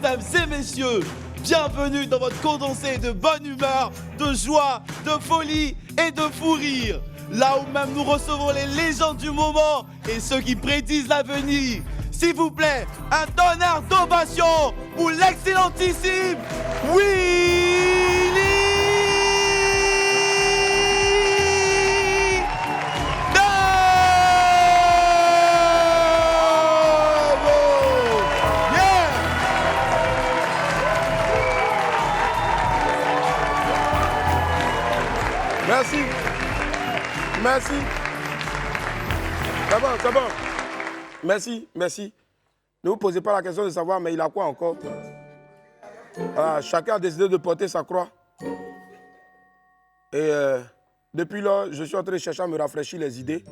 mesdames et messieurs, bienvenue dans votre condensé de bonne humeur, de joie, de folie et de fou rire. Là où même nous recevons les légendes du moment et ceux qui prédisent l'avenir. S'il vous plaît, un tonnerre d'ovation pour l'excellentissime Willy Dabo! Yeah! Merci. Merci. C'est bon, c'est bon. Merci, merci. Ne vous posez pas la question de savoir, mais il a quoi encore? Voilà, chacun a décidé de porter sa croix. Et depuis là, je suis en train de chercher à me rafraîchir les idées.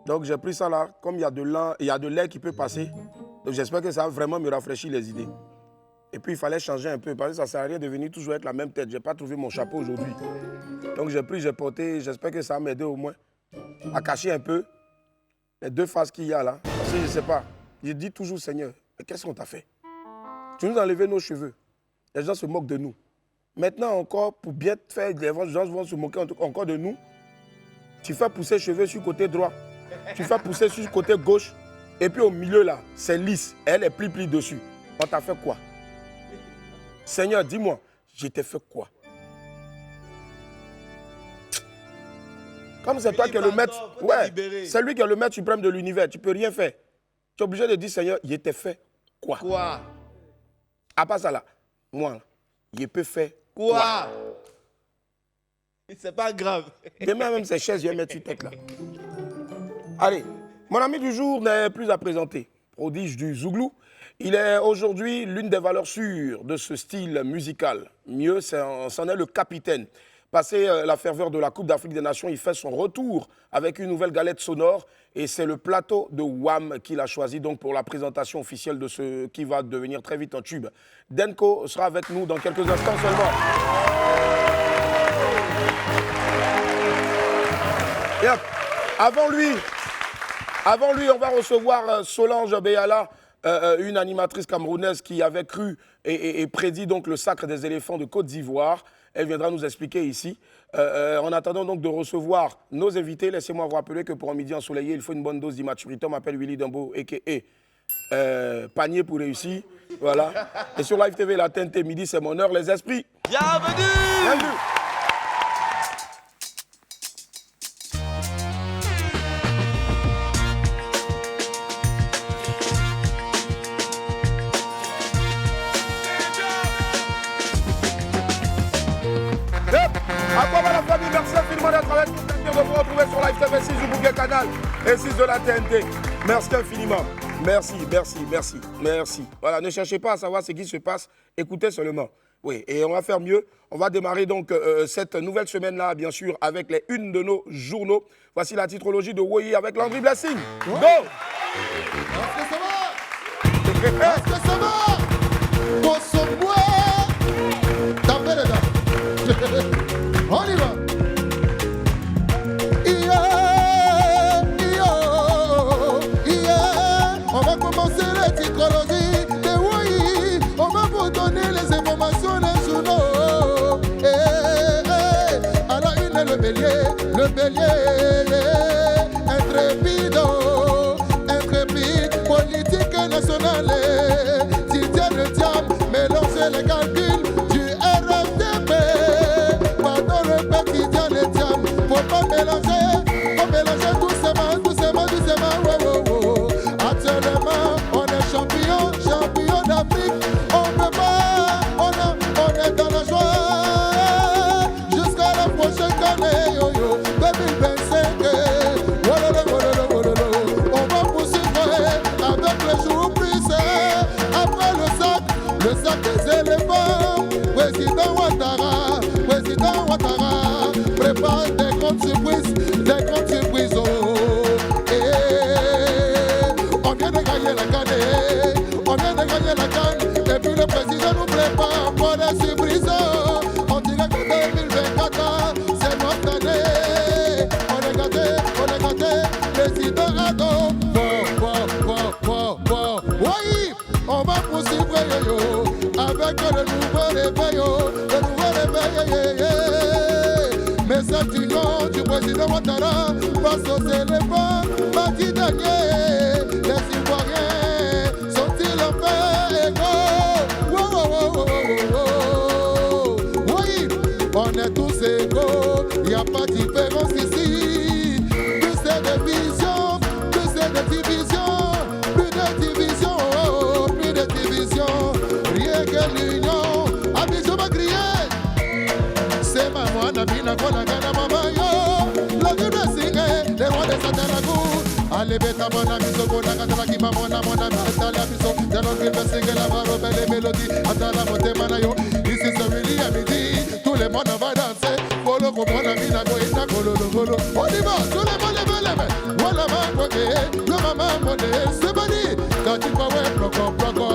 Donc j'ai pris ça là, comme il y a de l'air qui peut passer. Donc j'espère que ça va vraiment me rafraîchir les idées. Et puis il fallait changer un peu, parce que ça ne sert à rien de venir toujours avec la même tête. Je n'ai pas trouvé mon chapeau aujourd'hui. Donc j'ai pris, j'ai porté, j'espère que ça va m'aider au moins à cacher un peu les deux faces qu'il y a là. Parce que je ne sais pas, je dis toujours, Seigneur, mais qu'est-ce qu'on t'a fait? Tu nous as enlevé nos cheveux. Les gens se moquent de nous. Maintenant encore, pour bien te faire, les gens vont se moquer encore de nous. Tu fais pousser les cheveux sur le côté droit. Tu fais pousser sur le côté gauche. Et puis au milieu là, c'est lisse. Elle est pli dessus. On t'a fait quoi? Seigneur, dis-moi, je t'ai fait quoi? Comme c'est toi qui es le maître, ouais, c'est lui qui est le maître suprême de l'univers, tu ne peux rien faire. Tu es obligé de dire, Seigneur, je t'ai fait quoi? Quoi? À part ça là, moi, je peux faire Quoi? C'est pas grave. Demain même ces chaises, je vais mettre sur tête là. Allez, mon ami du jour n'est plus à présenter. Prodige du Zouglou. Il est aujourd'hui l'une des valeurs sûres de ce style musical. Mieux, c'en est le capitaine. Passé la ferveur de la Coupe d'Afrique des Nations, il fait son retour avec une nouvelle galette sonore. Et c'est le plateau de Wham qu'il a choisi donc pour la présentation officielle de ce qui va devenir très vite un tube. Denko sera avec nous dans quelques instants seulement. Et hop, avant lui, on va recevoir Solange Béala, une animatrice camerounaise qui avait cru et prédit donc le sacre des éléphants de Côte d'Ivoire. Elle viendra nous expliquer ici. En attendant donc de recevoir nos invités, laissez-moi vous rappeler que pour un midi ensoleillé, il faut une bonne dose d'immaturité. On m'appelle Willy Dabo, a.k.a. panier pour réussir. Voilà. Et sur Live TV, la TNT midi, c'est mon heure, les esprits. Bienvenue! Bienvenue! À quoi va la famille? Merci infiniment d'être avec nous. De vous retrouver sur Live TV 6 du Bouquet Canal et 6 de la TNT. Merci infiniment. Merci, merci, merci, merci. Voilà, ne cherchez pas à savoir ce qui se passe. Écoutez seulement. Oui, et on va faire mieux. On va démarrer donc cette nouvelle semaine-là, bien sûr, avec les unes de nos journaux. Voici la titrologie de Woyi avec Landry Blessing. Ouais. Go! Est-ce que ça va? Est-ce que ça va? Consomme-moi! Tapez dedans. On y va. On va commencer la titrologie de Woyi. On va vous donner les informations des journaux. À la une, le bélier, intrépide, politique nationale. Didier le diable, mélanger les calculs du RFDP. Pardon, le petit diable, le diable, faut pas mélanger doucement, doucement, doucement, wow, wow, wow. Actuellement, on est champion d'Afrique. On peut pas, on est dans la joie. Jusqu'à la prochaine année, yo, yo, 2025. On va poursuivre avec les jours plus. Après le sac des éléphants. Président Ouattara, prépare des grandes surprises, oh. On vient de gagner la canne, et puis le président nous prépare pour des surprises, oh. On dirait que 2024, c'est notre année. On est gâté, président Ado. Oui, on va poursuivre, yo, yo. c'est que le nouveau réveil, le nouveau réveil, Message d'union du président Ouattara face aux éléphants, Madi Daniel, les Ivoiriens sont-ils enfin égaux? Oui, on est tous égaux, il n'y a pas de différence ici. Plus c'est de vision, plus c'est de division, plus de division, plus de division. Rien que l'union, Abidjan va crier. C'est ma moine, Bina, Kolagana, Mama, yo. La Bible signe, les rois des Satanagou. Allez, bêta, mon ami, Sobola, Katalaki, Mamona, mon ami, Atala, Biso. Dans notre Bible signe, la barre, belle mélodie. Atala, Moté, Manayo. Ici, c'est Willy à midi. Tout le monde va danser. Polo, Komona, Bina, Goïna, Kolo, Kolo. On y va, tout le monde lève les mains. Voilà, ma côté, le maman, monnaie, c'est banni. Quand tu vas, ouais, bloco, bloco.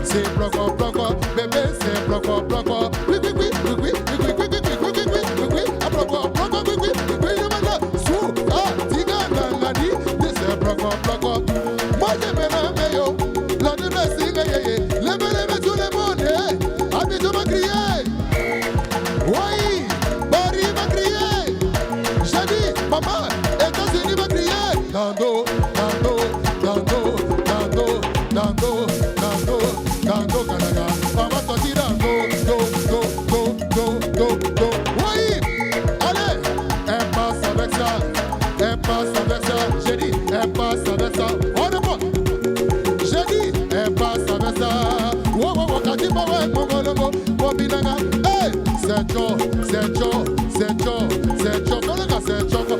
C'est bloco, bloco. Bébé, c'est bloco, bloco. Oui, oui, oui, oui, oui, oui, oui, oui, oui. Moi j'aime la meilleure, la de blessing, levez tout le monde, Abidjan va crier, oui, Paris va crier, j'ai dit, maman, États-Unis va crier, Dando, Dando, Dando, Dando, Dando, Dando, Dando, Canada, maman sorti Dando, do, oui, allez, elle passe avec ça, j'ai dit, elle passe avec ça, on est bon, j'ai dit, elle passe avec ça, wow, Katipa, ouais, Mongologo, Bobinanga, hey, c'est Joe, Kolega, c'est Choco,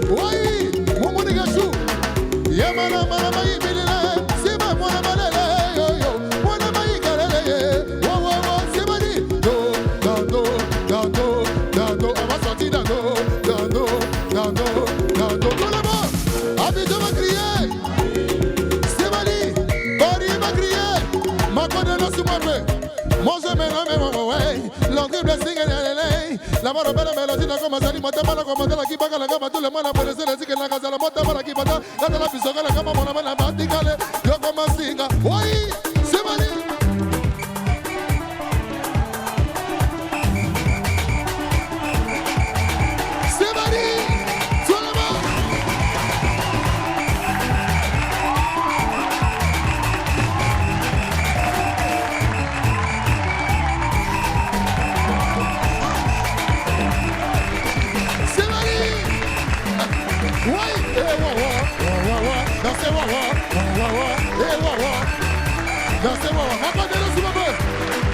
oui, Momunigashu, Yamana, Manamayi, Bilile, Sima, Monamalele, yo, Monamayi, Galele, wow, c'est Mani, Dando, on va sortir Dando, tout le monde, Abidjan va crier, c'est Mani, Paris va crier, Makone no Sumare, moi je me nomme mon way, l'anglais blessing et la mort belle mélodie n'a commencé à monter mal à commenter la kiba la gama tout le monde a posé les tickets la casa la monte mal à kiba la bisoga la gama mon amana batikale yo comme singa oui c'est Mani.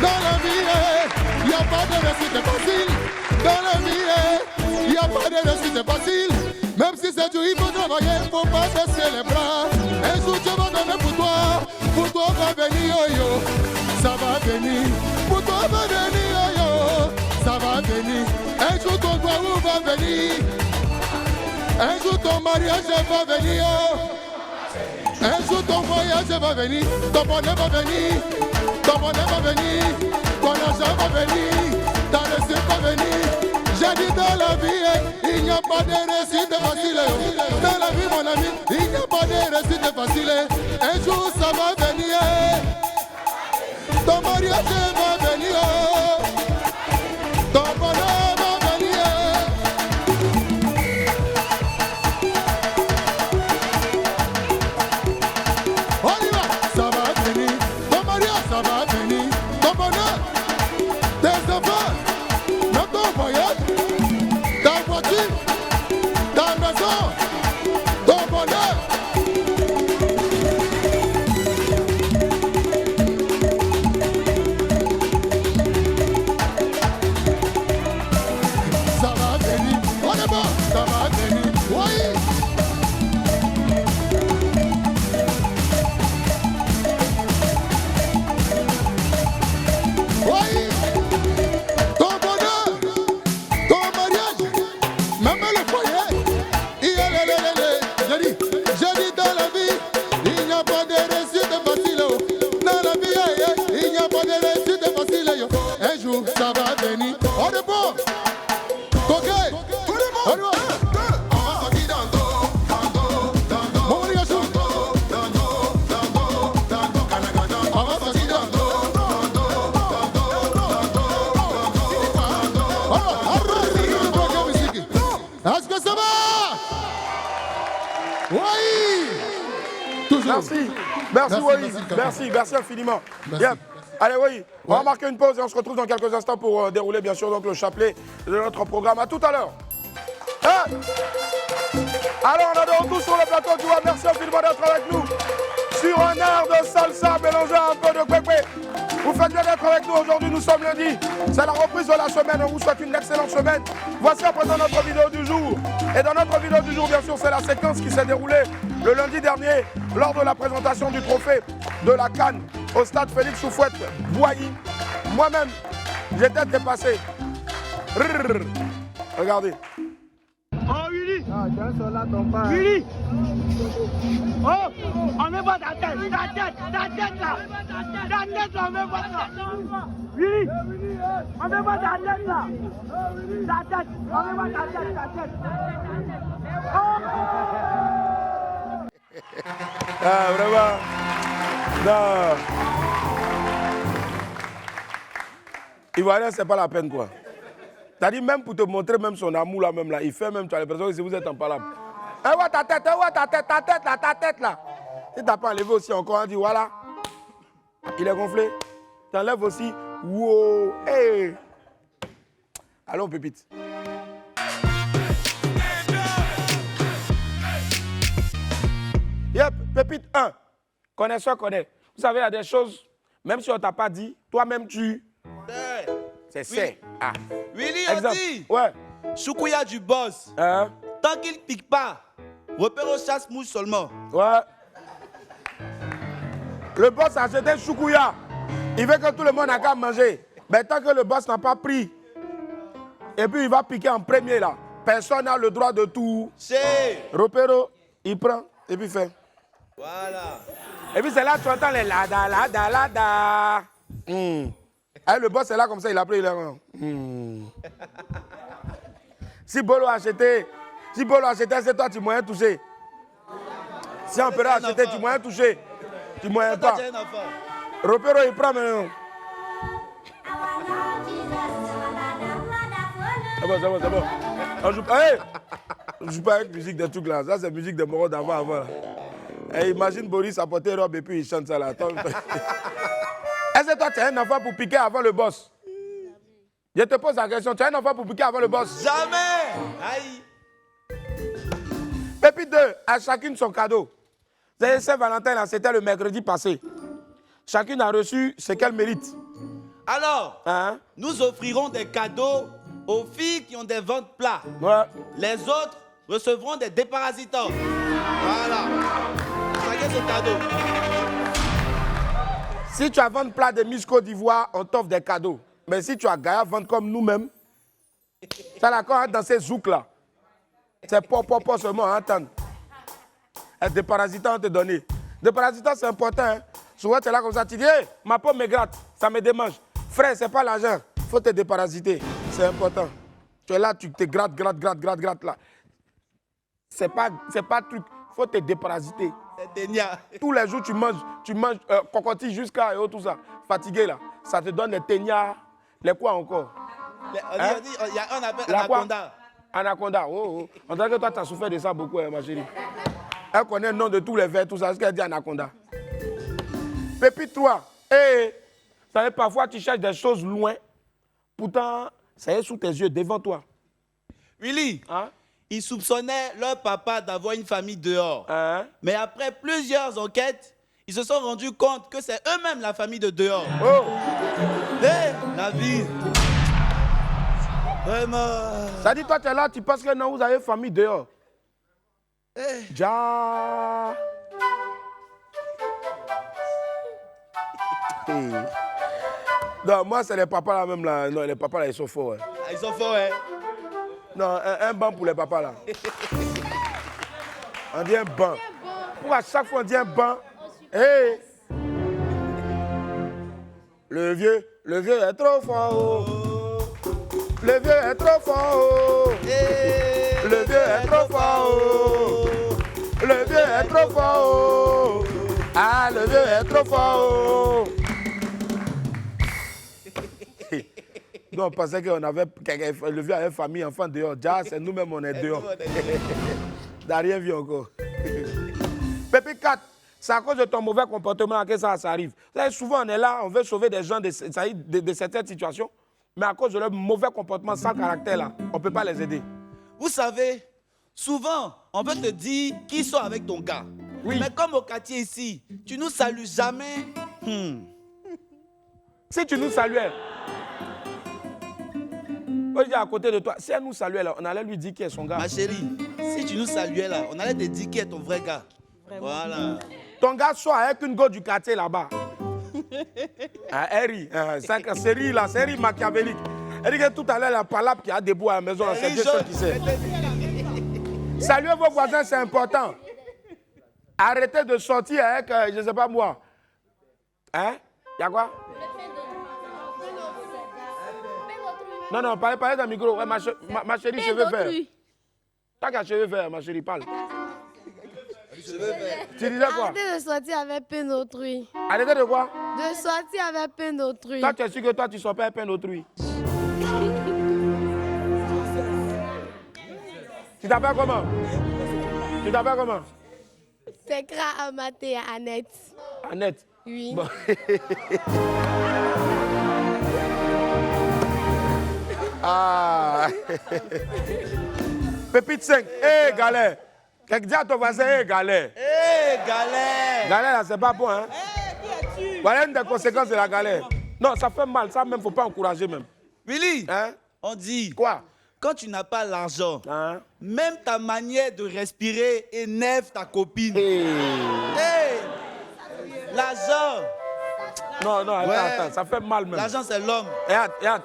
Dans la vie, il n'y a pas de réussite facile. Dans la vie, il n'y a pas de réussite facile. Même si c'est dur, il faut travailler, il ne faut pas baisser les bras. Un jour, Dieu va donner pour toi va venir, yo, ça va venir. Pour toi va venir, yo, ça va venir. Un jour, ton doigt va venir. Un jour, ton mariage va venir. Un jour ton voyage va venir, ton bonheur va venir, ton argent va venir, ta réussite va venir. J'ai dit dans la vie, il n'y a pas de réussite facile. Dans la vie mon ami, il n'y a pas de réussite facile. Un jour ça va venir, ton mariage va venir, ton bonheur va venir. Ça va venir, ton mariage, ça va venir, ton bonheur, tes enfants, même ton voyage, ta voiture, ta maison, ton bonheur. Ça va venir, on est bon, ça va venir, oui. Ton bonheur, ton mariage, même le foyer, j'ai dit dans la vie, il n'y a pas de réussite facile. Dans la vie, il n'y a pas de réussite facile. Un jour, ça va venir. On est bon. Ok, tout le monde. On va sortir Oui. Toujours. Merci Merci, Wally. merci, Kaka. Merci infiniment. Merci. Yep. Allez, Wally, on va Ouais. marquer une pause et on se retrouve dans quelques instants pour dérouler, bien sûr, donc, le chapelet de notre programme. À tout à l'heure. Hein? Alors, on est de retour sur le plateau, tu vois. Merci infiniment d'être avec nous. Sur un air de salsa mélangé à un peu de kwekwe. Vous faites bien d'être avec nous aujourd'hui, nous sommes lundi. C'est la reprise de la semaine, on vous souhaite une excellente semaine. Voici à présent notre vidéo du jour. Et dans notre vidéo du jour, bien sûr, c'est la séquence qui s'est déroulée le lundi dernier lors de la présentation du trophée de la CAN au stade Félix Houphouët-Boigny. Moi-même, j'étais dépassé. Rrr. Regardez. Oh Willy! Willy! Oh! On met pas ta tête là! Ta tête là, on met pas ça! Willy! On met pas ta tête là! Ta tête! On met pas ta tête! Ah, vraiment. Non. Ivoirien, c'est pas la peine, quoi. T'as dit même pour te montrer même son amour là, même là, il fait même, tu as l'impression que si vous êtes en palabre. Eh ouais, ta tête là, ta tête là. Si t'as pas enlevé aussi encore, on dit voilà. Il est gonflé. Tu enlèves aussi. Wow. Hey. Allons, pépite. Yep, pépite 1. Connaisseur connaît. Vous savez, il y a des choses, même si on t'a pas dit, toi-même tu. C'est. Ah. Willy, on Exemple. dit Ouais. Choukouya du boss. Hein? Tant qu'il ne pique pas, repère au chasse-mouche seulement. Ouais. Le boss a acheté choukouya. Il veut que tout le monde a qu'à manger. Mais tant que le boss n'a pas pris, et puis il va piquer en premier là, personne n'a le droit de tout. Chez. Repéro, il prend et puis il fait. Voilà. Et puis c'est là que tu entends les lada. Et le boss est là comme ça, il a pris, il est Si Bolo a acheté, c'est toi, tu moyen touché. Si on peut acheter, tu moyen touché. Tu moyen Toi, pas. tu es un enfant. Repéro, il prend maintenant. C'est bon. On joue pas. Hey! On joue pas avec musique de trucs là. Ça, c'est musique de Moro d'avant. Là. Et imagine Boris apporter robe et puis il chante ça là. Attends. Est-ce que toi, tu es un enfant pour piquer avant le boss? Je te pose la question. Tu es un enfant pour piquer avant le boss? Jamais. Aïe. Pépite 2, à chacune son cadeau. Saint-Valentin, là, c'était le mercredi passé. Chacune a reçu ce qu'elle mérite. Alors, Hein? nous offrirons des cadeaux aux filles qui ont des ventres plats. Ouais. Les autres recevront des déparasitants. Voilà. Chacun son cadeau. Si tu as vendu plat de Miss Côte d'Ivoire, on t'offre des cadeaux. Mais si tu as Gaïa vendre comme nous-mêmes, ça là, quand on dans ces zouks là, c'est pas seulement à entendre. Des parasitants on te donné. Des parasitants c'est important. Hein? Souvent tu es là comme ça, tu dis, hey, ma peau me gratte, ça me démange. Frère, c'est pas l'argent, il faut te déparasiter. C'est important. Tu es là, tu te grattes là. C'est pas truc, il faut te déparasiter. C'est ténia. Tous les jours, tu manges cocotier jusqu'à tout ça. Fatigué là. Ça te donne les ténias. Les quoi encore? On dit, il y a un appel La quoi? anaconda. Anaconda. Oh. On dirait que toi, tu as souffert de ça beaucoup, hein, ma chérie. Elle connaît le nom de tous les vers, tout ça. Ce qu'elle dit anaconda. Pépite 3. Hey, ça veut parfois, tu cherches des choses loin. Pourtant, ça est sous tes yeux, devant toi. Willy, Hein? ils soupçonnaient leur papa d'avoir une famille dehors. Hein? Mais après plusieurs enquêtes, ils se sont rendus compte que c'est eux-mêmes la famille de dehors. Oh! Hé, la vie. Vraiment. Ça dit, toi, tu es là, tu penses que non, vous avez famille dehors. Hey. Ja. Non, moi, c'est les papas là même là. Non, les papas là, ils sont forts. Hein. Ils sont forts, hein. Non, un banc pour les papas là. On dit un banc. Pourquoi à chaque fois on dit un banc? Hey. Le vieux est trop fort. Oh. Le vieux est trop fort. Oh. Hey. Le vieux est trop fort. Oh. Le vieux est trop fort. Oh. Ah, le vieux est trop fort. Oh. Nous, on pensait qu'on avait le vieux avait famille, enfant dehors. Déjà, c'est nous-mêmes, on est dehors. On n'a rien vu encore. Pépite 4, c'est à cause de ton mauvais comportement que ça arrive. Vous savez, souvent, on est là, on veut sauver des gens de certaines situations, mais à cause de leur mauvais comportement sans caractère, là, on ne peut pas les aider. Vous savez, souvent, on peut te dire qu'ils sont avec ton gars. Oui. Mais comme au quartier ici, tu nous salues jamais. Si tu nous saluais, on dit à côté de toi, si elle nous saluait, là, on allait lui dire qui est son gars. Ma chérie, si tu nous saluais là, on allait te dire qui est ton vrai gars. Vraiment. Voilà. Ton gars soit avec une go du quartier là-bas. Elle rit. C'est rire là, c'est rire machiavélique. Elle dit que tout à l'heure, la palabre qui a debout à la maison, c'est Dieu seul qui sait. Saluer vos voisins, c'est important. Arrêtez de sortir avec, je ne sais pas moi. Hein? Il y a quoi? Non, non, parlez dans le micro. Ouais, ma chérie, je veux faire. T'as qu'à cheveux faire, ma chérie, parle. Tu disais quoi? Arrêtez de sortir avec peine d'autrui. Arrêtez de quoi? De sortir avec peine d'autrui. Toi, tu es sûr que toi, tu ne sors pas avec peine d'autrui. Tu t'appelles comment? Tu t'appelles comment? C'est Kra Amaté à Annette. Annette? Oui. Bon. Ah. Pépite 5. Hé, galère. Dis à ton voisin, hé, galère. Hé, galère. Galère, là, c'est pas bon, hein? Voilà une des conséquences de la galère. Non, ça fait mal. Ça, même, il ne faut pas encourager, même. Willy, Hein? on dit, Quoi? quand tu n'as pas l'argent, Hein? même ta manière de respirer énerve ta copine. Hey. Hey, l'argent. Non, non, attends, Ouais. attends, ça fait mal, même. L'argent, c'est l'homme.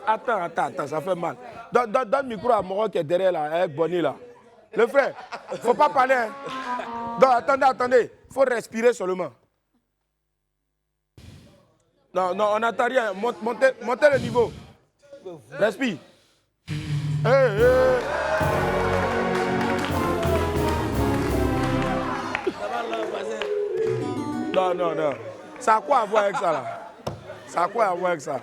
Attends, ça fait mal. Donne le micro à Moron qui est derrière, là, avec Bonnie, là. Le frère, il ne faut pas parler, hein. Donc, attendez. Il faut respirer seulement. Non, on n'entend rien. Montez le niveau. Respire. Hey. Non. Ça a quoi à voir avec ça, là? Ça a quoi à voir avec ça?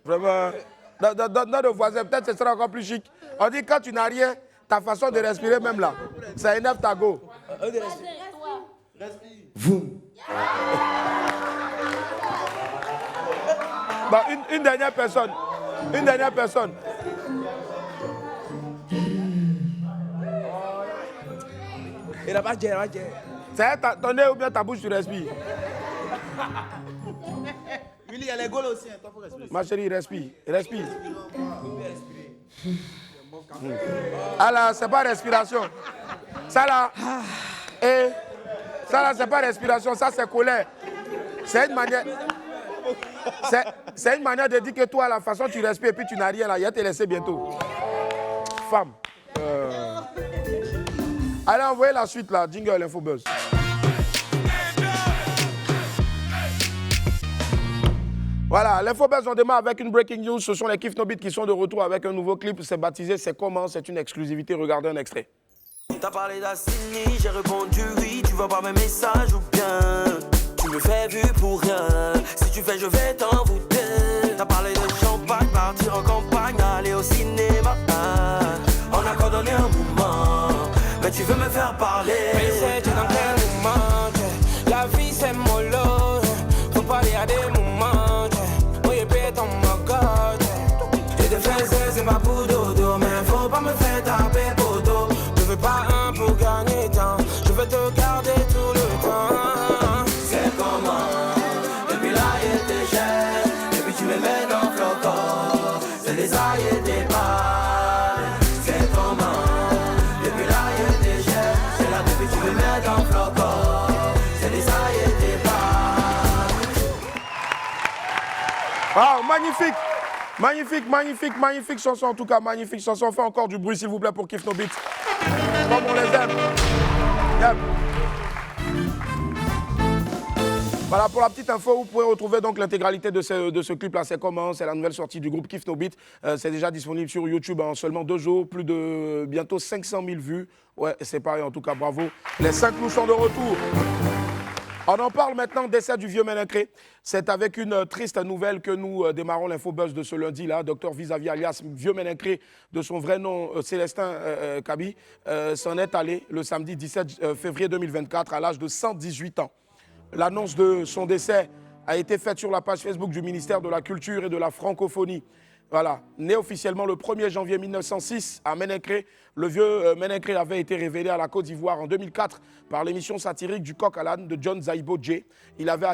Vraiment. Dans le voisin, peut-être que ce sera encore plus chic. On dit quand tu n'as rien, ta façon de respirer même là, ça énerve ta go. Bon, une dernière personne. Il n'a pas de gère. C'est ton nez ou bien ta bouche, tu respires. Willy, il y a les gaules aussi. Hein. Toi, faut respirer. Ma chérie, respire. Ah là, c'est pas respiration. Ça là, c'est pas respiration, ça c'est colère. C'est une manière. C'est une manière de dire que toi, la façon dont tu respires et puis tu n'as rien là, il va te laisser bientôt. Femme. Allez, envoyez la suite là, jingle Infobuzz. Voilà, l'Infobuzz, on démarre avec une breaking news. Ce sont les Kif No Beat qui sont de retour avec un nouveau clip. C'est baptisé C'est comment? C'est une exclusivité. Regardez un extrait. T'as parlé d'Assini, j'ai répondu oui. Tu vois pas mes messages ou bien tu me fais vu pour rien. Si tu fais, je vais t'envoûter. T'as parlé de champagne, partir en campagne, aller au cinéma. On a coordonné un mouvement, mais tu veux me faire parler. Mais c'est dans quel moment? La vie c'est mollo. Faut parler à des moments. Oui, et ton mogol. Et de fraises, c'est pas pour dodo, mais faut pas me faire taper poteau. Je veux pas un pour gagner temps. Je veux te garder tout le temps. C'est comment? Depuis là, il était cher. Depuis tu me mets dans flocon. C'est des ailes et des balles. C'est comment? Depuis là, il était cher. C'est là depuis tu me mets dans flocon. C'est des ailes et des balles. Ah, magnifique chanson en tout cas, magnifique chanson. Fais encore du bruit s'il vous plaît pour Kif No Beat. Comme on les aime. Yep. Voilà, pour la petite info, vous pouvez retrouver donc l'intégralité de ce clip-là. C'est comment? C'est la nouvelle sortie du groupe Kif No Beat. C'est déjà disponible sur YouTube en seulement 2 jours. Plus de bientôt 500 000 vues. Ouais, c'est pareil en tout cas, bravo. Les 5 loups sont de retour. On en parle maintenant, décès du vieux Ménécré. C'est avec une triste nouvelle que nous démarrons l'infobuzz de ce lundi-là. Docteur Vizavi alias Vieux Ménécré, de son vrai nom Célestin Kaby, s'en est allé le samedi 17 février 2024 à l'âge de 118 ans. L'annonce de son décès a été faite sur la page Facebook du ministère de la Culture et de la Francophonie. Voilà, né officiellement le 1er janvier 1906 à Ménécré, le vieux Ménécré avait été révélé à la Côte d'Ivoire en 2004 par l'émission satirique du Coq à l'âne de John Zaibo Djé. Il avait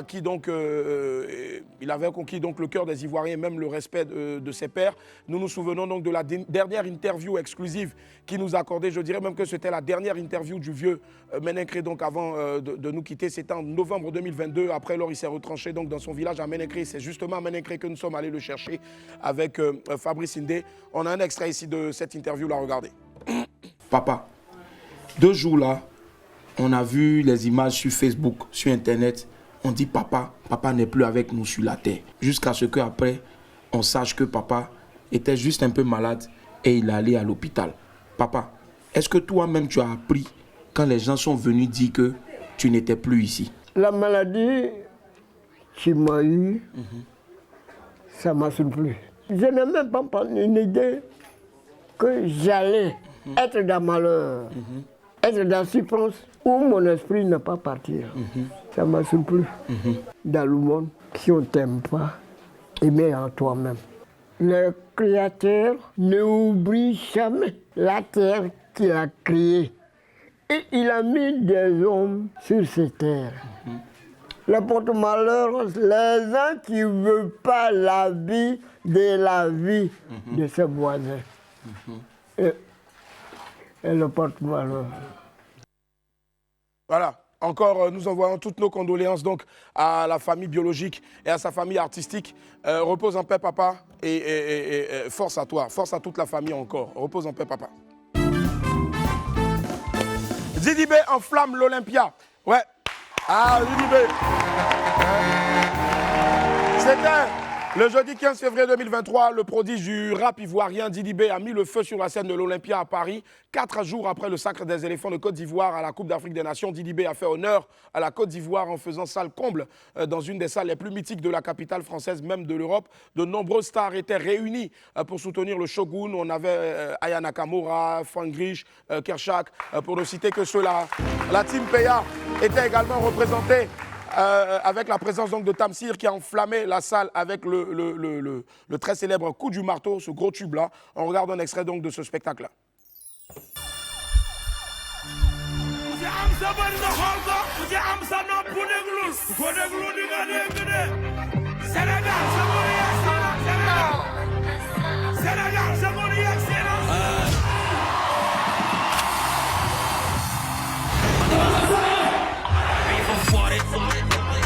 conquis donc le cœur des Ivoiriens et même le respect de ses pairs. Nous nous souvenons donc de la dernière interview exclusive qu'il nous a accordée. Je dirais même que c'était la dernière interview du vieux Ménécré donc avant de nous quitter. C'était en novembre 2022. Après, lors il s'est retranché donc dans son village à Ménécré. C'est justement à Ménécré que nous sommes allés le chercher avec Fabrice Indé. On a un extrait ici de cette interview-là, regardez. Papa, 2 jours là, on a vu les images sur Facebook, sur Internet. On dit papa n'est plus avec nous sur la terre. Jusqu'à ce qu'après, on sache que papa était juste un peu malade et il est allé à l'hôpital. Papa, est-ce que toi-même tu as appris quand les gens sont venus dire que tu n'étais plus ici? La maladie qui m'a eu, ça m'a surpris. Je n'ai même pas une idée que j'allais être dans malheur, être dans souffrance, où mon esprit n'a pas parti. Ça m'a surpris. Dans le monde, si on ne t'aime pas, aimer en toi-même. Le Créateur n'oublie jamais la terre qu'il a créée. Et il a mis des hommes sur cette terre. Le porte-malheur, les gens qui ne veulent pas la vie de ses voisins. Et le porte-malheur. Voilà. Encore, nous envoyons toutes nos condoléances donc à la famille biologique et à sa famille artistique. Repose en paix, papa, et force à toi, force à toute la famille encore. Repose en paix, papa. Zidibé enflamme l'Olympia. Ouais. Ah, Zidibé. C'était le jeudi 15 février 2023. Le prodige du rap ivoirien Zidibé a mis le feu sur la scène de l'Olympia à Paris. 4 jours après le sacre des éléphants de Côte d'Ivoire à la Coupe d'Afrique des Nations, Zidibé a fait honneur à la Côte d'Ivoire en faisant salle comble dans une des salles les plus mythiques de la capitale française, même de l'Europe. De nombreuses stars étaient réunies pour soutenir le Shogun. On avait Aya Nakamura, Frank Grish, Kershak, pour ne citer que ceux-là. La team Peya était également représentée avec la présence donc de Tamsir qui a enflammé la salle avec le très célèbre coup du marteau, ce gros tube-là. On regarde un extrait donc de ce spectacle-là.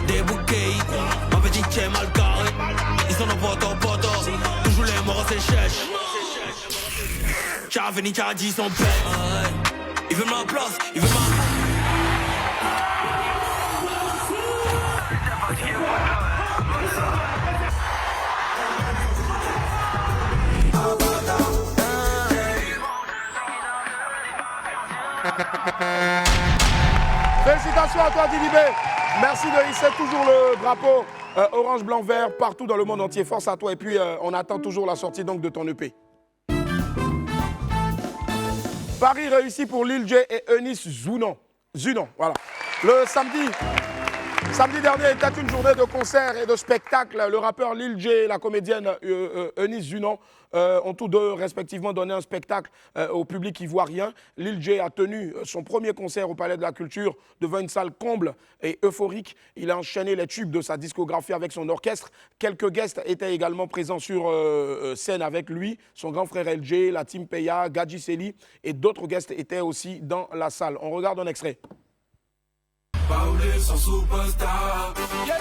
Des bouquets, ma petite est mal carrée. Ils sont nos potos, toujours les morts s'échèchent. T'as venu, t'as dit son père. Il veut ma place, il veut ma... Félicitations à toi, Zidibé. Merci de hisser toujours le drapeau orange, blanc, vert partout dans le monde entier. Force à toi. Et puis, on attend toujours la sortie donc, de ton EP. Paris réussi pour Lil J et Eunice Zunon, voilà. Le samedi dernier était une journée de concerts et de spectacles. Le rappeur Lil J et la comédienne Eunice Zunon ont tous deux respectivement donné un spectacle au public ivoirien. Lil J a tenu son premier concert au Palais de la Culture devant une salle comble et euphorique. Il a enchaîné les tubes de sa discographie avec son orchestre. Quelques guests étaient également présents sur scène avec lui. Son grand frère LJ, la team Peya, Gadji Seli et d'autres guests étaient aussi dans la salle. On regarde un extrait. Paulé son superstar. Yeah.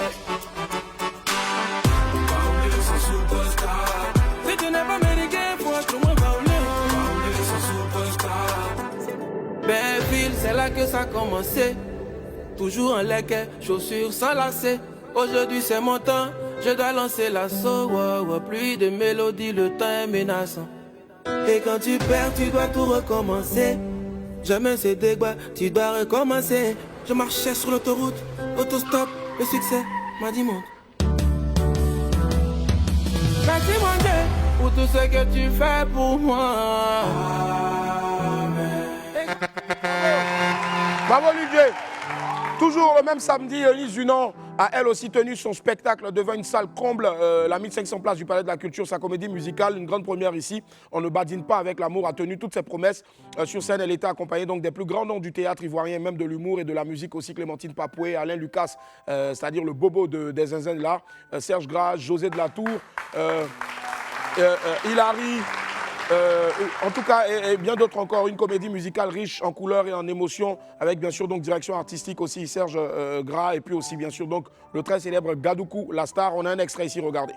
Paulé son superstar. Si tu n'es pas américain, faut être moins Paulé. Paulé son superstar. Belleville, c'est là que ça a commencé. Toujours en lacet, chaussures sans lacets. Aujourd'hui c'est mon temps, je dois lancer l'assaut. Pluie de mélodies, le temps est menaçant. Et quand tu perds, tu dois tout recommencer. jamais c'est débat, tu dois recommencer. Je marchais sur l'autoroute, autostop, le succès m'a dit monte. Merci mon Dieu pour tout ce que tu fais pour moi. Bravo Olivier. Toujours le même samedi, Elise Dunant a elle aussi tenu son spectacle devant une salle comble, la 1500 places du Palais de la Culture, sa comédie musicale, une grande première ici. On ne badine pas avec l'amour, a tenu toutes ses promesses. Sur scène, elle était accompagnée donc des plus grands noms du théâtre ivoirien, même de l'humour et de la musique aussi, Clémentine Papoué, Alain Lucas, c'est-à-dire le bobo des zinzins de l'art, Serge Gras, José de la Tour, Hilary, en tout cas, et bien d'autres encore, une comédie musicale riche en couleurs et en émotions, avec bien sûr donc direction artistique aussi, Serge Gras, et puis aussi bien sûr donc le très célèbre Gadoukou, la star. On a un extrait ici, regardez.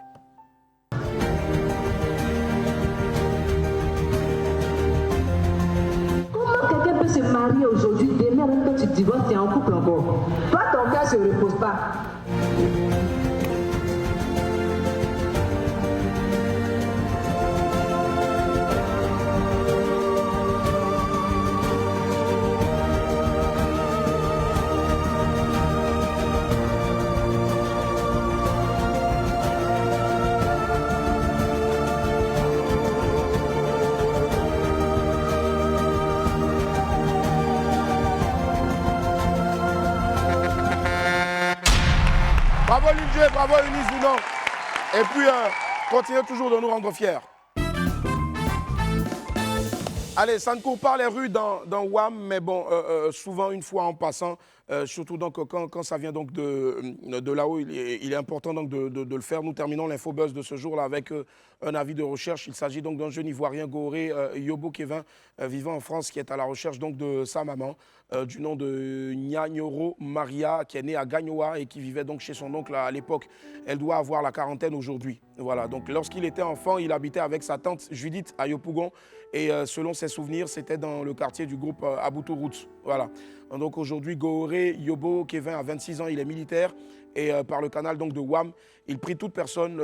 Comment quelqu'un peut se marier aujourd'hui, demain même quand tu divorces, tu es en couple encore? Toi, ton cœur ne se repose pas. Bravo Olivier, bravo Eunice Dunant. Et puis, continuez toujours de nous rendre fiers. Allez, ça ne court pas les rues dans WAM, mais bon, souvent une fois en passant, surtout donc quand ça vient donc de là-haut, il est important donc de le faire. Nous terminons l'infobuzz de ce jour-là avec un avis de recherche. Il s'agit donc d'un jeune Ivoirien Gooré, Yobo Kevin, vivant en France, qui est à la recherche donc de sa maman, du nom de Nyanyoro Maria, qui est née à Gagnoa et qui vivait donc chez son oncle à l'époque. Elle doit avoir la quarantaine aujourd'hui. Voilà, donc lorsqu'il était enfant, il habitait avec sa tante Judith à Yopougon. Et selon ses souvenirs, c'était dans le quartier du groupe Aboutou Roots. Voilà. Donc aujourd'hui, Gooré Yobo Kevin a 26 ans, il est militaire. Et par le canal donc, de WAM, il prie toute personne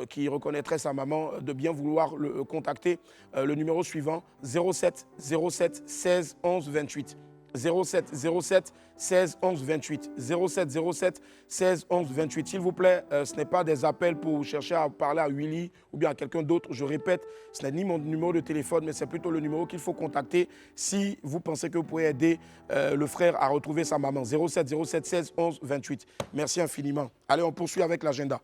qui reconnaîtrait sa maman de bien vouloir le contacter. Le numéro suivant, 07 07 16 11 28. 07 07 16 11 28. 07 07 16 11 28. S'il vous plaît, ce n'est pas des appels pour chercher à parler à Willy ou bien à quelqu'un d'autre. Je répète, ce n'est ni mon numéro de téléphone, mais c'est plutôt le numéro qu'il faut contacter si vous pensez que vous pouvez aider le frère à retrouver sa maman. 07 07 16 11 28. Merci infiniment. Allez, on poursuit avec l'agenda.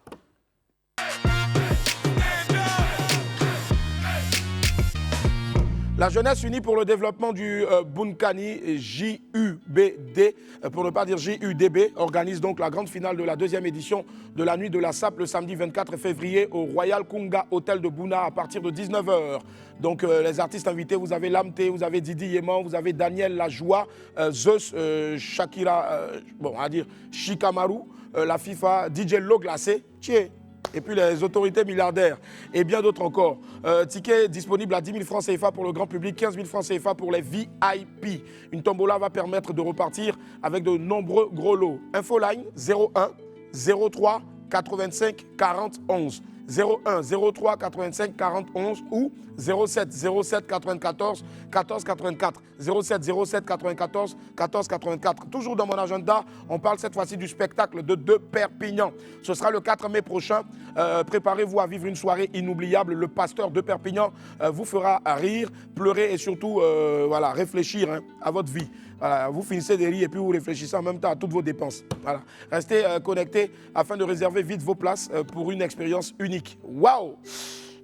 La jeunesse unie pour le développement du Bunkani, JUBD, pour ne pas dire JUDB, organise donc la grande finale de la deuxième édition de la Nuit de la Sape le samedi 24 février au Royal Kunga Hotel de Bouna à partir de 19h. Donc les artistes invités, vous avez Lamté, vous avez Didi Yeman, vous avez Daniel Lajoie, Zeus, Shakira, bon, on va dire Shikamaru, la FIFA, DJ Lo Glacé, et puis les autorités milliardaires et bien d'autres encore. Ticket disponible à 10 000 francs CFA pour le grand public, 15 000 francs CFA pour les VIP. Une tombola va permettre de repartir avec de nombreux gros lots. Infoline 01 03 85 40 11. 01 03 85 40 11 ou 07 07 94 14 84. 07 07 94 14 84. Toujours dans mon agenda, on parle cette fois-ci du spectacle de Perpignan. Ce sera le 4 mai prochain. Préparez-vous à vivre une soirée inoubliable. Le pasteur de Perpignan vous fera rire, pleurer et surtout voilà, réfléchir à votre vie. Voilà, vous finissez de rire et puis vous réfléchissez en même temps à toutes vos dépenses. Voilà. Restez connectés afin de réserver vite vos places pour une expérience unique. Waouh!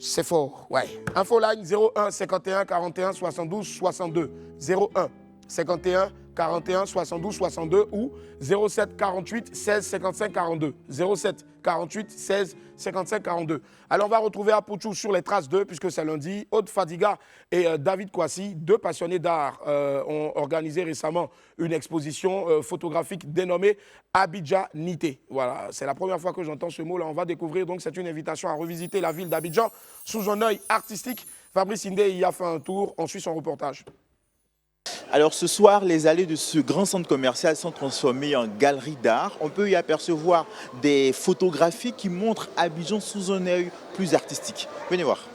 C'est fort, ouais. Infoline 01 51 41 72 62. 01 51 41 72 62 ou 07 48 16 55 42. 07 48 16 55 42. Alors on va retrouver Apouchou sur les traces d'eux puisque c'est lundi. Aude Fadiga et David Kwasi, deux passionnés d'art, ont organisé récemment une exposition photographique dénommée Abidjanité. Voilà, c'est la première fois que j'entends ce mot-là. On va découvrir donc, c'est une invitation à revisiter la ville d'Abidjan sous un œil artistique. Fabrice Indé y a fait un tour. On suit son reportage. Alors ce soir, les allées de ce grand centre commercial sont transformées en galerie d'art. On peut y apercevoir des photographies qui montrent Abidjan sous un œil plus artistique. Venez voir.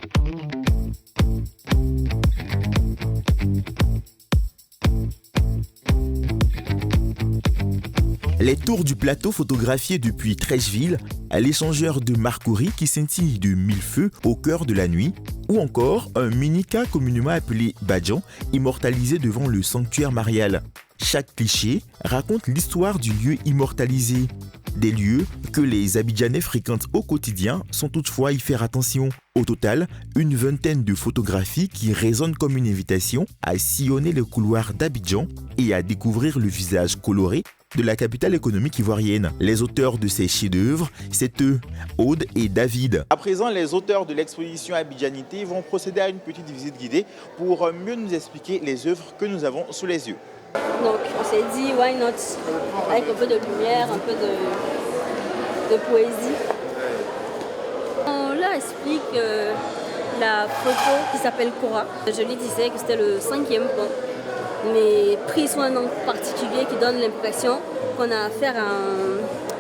Les tours du plateau photographiés depuis Trècheville, l'échangeur de Marcory qui scintille de mille feux au cœur de la nuit, ou encore un mini-cas communément appelé Badjan, immortalisé devant le sanctuaire marial. Chaque cliché raconte l'histoire du lieu immortalisé. Des lieux que les Abidjanais fréquentent au quotidien sans toutefois y faire attention. Au total, une vingtaine de photographies qui résonnent comme une invitation à sillonner les couloirs d'Abidjan et à découvrir le visage coloré de la capitale économique ivoirienne. Les auteurs de ces chefs-d'œuvre, c'est eux, Aude et David. À présent, les auteurs de l'exposition Abidjanité vont procéder à une petite visite guidée pour mieux nous expliquer les œuvres que nous avons sous les yeux. Donc on s'est dit, why not, avec un peu de lumière, un peu de poésie. On leur explique la photo qui s'appelle Cora. Je lui disais que c'était le 5e pont, mais pris sur un angle particulier qui donne l'impression qu'on a affaire à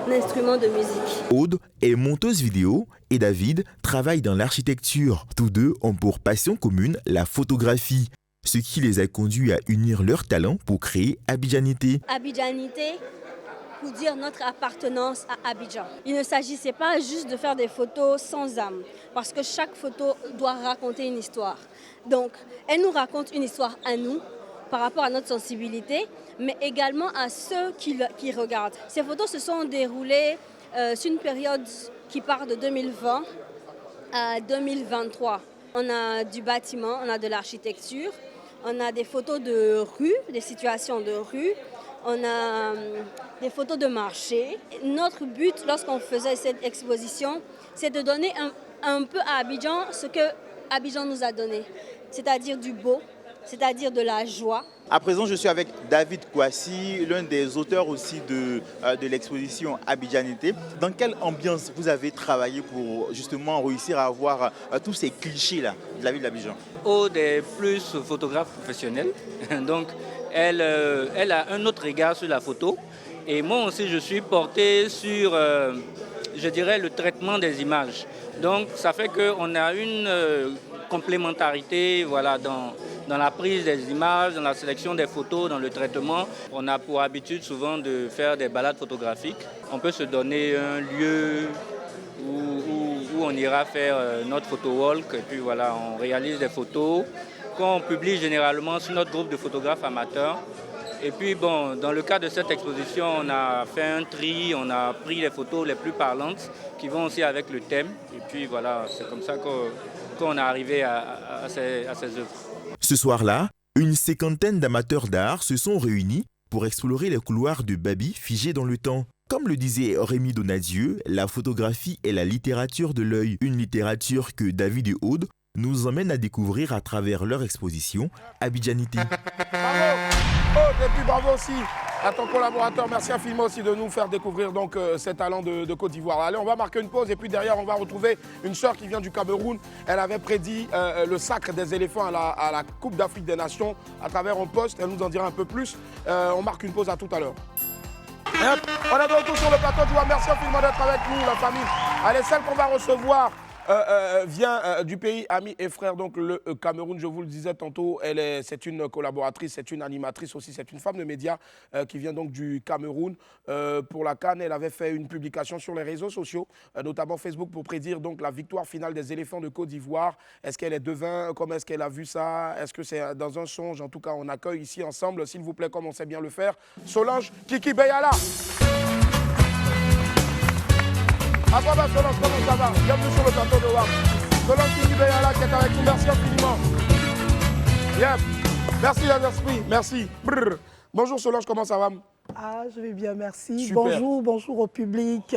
un instrument de musique. Aude est monteuse vidéo et David travaille dans l'architecture. Tous deux ont pour passion commune la photographie, ce qui les a conduits à unir leurs talents pour créer Abidjanité. Abidjanité, pour dire notre appartenance à Abidjan. Il ne s'agissait pas juste de faire des photos sans âme, parce que chaque photo doit raconter une histoire. Donc, elle nous raconte une histoire à nous, par rapport à notre sensibilité, mais également à ceux qui regardent. Ces photos se sont déroulées sur une période qui part de 2020 à 2023. On a du bâtiment, on a de l'architecture, on a des photos de rue, des situations de rue, on a des photos de marché. Notre but, lorsqu'on faisait cette exposition, c'est de donner un peu à Abidjan ce que Abidjan nous a donné, c'est-à-dire du beau, c'est-à-dire de la joie. À présent, je suis avec David Kouassi, l'un des auteurs aussi de l'exposition Abidjanité. Dans quelle ambiance vous avez travaillé pour justement réussir à avoir tous ces clichés-là de la ville d'Abidjan? Aude est plus photographe professionnelle, donc elle a un autre regard sur la photo. Et moi aussi, je suis porté sur, je dirais, le traitement des images. Donc, ça fait qu'on a une complémentarité, voilà, dans la prise des images, dans la sélection des photos, dans le traitement. On a pour habitude souvent de faire des balades photographiques. On peut se donner un lieu où on ira faire notre photo walk et puis voilà, on réalise des photos qu'on publie généralement sur notre groupe de photographes amateurs. Et puis bon, dans le cadre de cette exposition, on a fait un tri, on a pris les photos les plus parlantes qui vont aussi avec le thème. Et puis voilà, c'est comme ça qu'on est arrivé à ces œuvres. Ce soir-là, une cinquantaine d'amateurs d'art se sont réunis pour explorer les couloirs de Babi figés dans le temps. Comme le disait Rémi Donadieu, la photographie est la littérature de l'œil, une littérature que David et Aude nous emmènent à découvrir à travers leur exposition Abidjanité. Bravo Aude, et puis bravo aussi à ton collaborateur. Merci infiniment aussi de nous faire découvrir donc ces talents de Côte d'Ivoire. Allez, on va marquer une pause et puis derrière, on va retrouver une sœur qui vient du Cameroun. Elle avait prédit le sacre des éléphants à la Coupe d'Afrique des Nations à travers un poste. Elle nous en dira un peu plus. On marque une pause, à tout à l'heure. On est de retour sur le plateau. Je vous remercie infiniment d'être avec nous, la famille. Allez, celle qu'on va recevoir vient du pays ami et frère, donc le Cameroun. Je vous le disais tantôt, c'est une collaboratrice, c'est une animatrice aussi, c'est une femme de médias qui vient donc du Cameroun. Pour la CAN, elle avait fait une publication sur les réseaux sociaux, notamment Facebook, pour prédire donc la victoire finale des éléphants de Côte d'Ivoire. Est-ce qu'elle est devin? Comment est-ce qu'elle a vu ça? Est-ce que c'est dans un songe? En tout cas, on accueille ici ensemble, s'il vous plaît, comme on sait bien le faire, Solange Kiki Beyala. À quoi va Solange, comment ça va? Bienvenue sur le plateau de WAM. Solange Kiki Beyala qui est avec nous, merci infiniment. Yep. Merci les esprits, merci. Brrr. Bonjour Solange, comment ça va? Ah, je vais bien, merci. Super. Bonjour au public.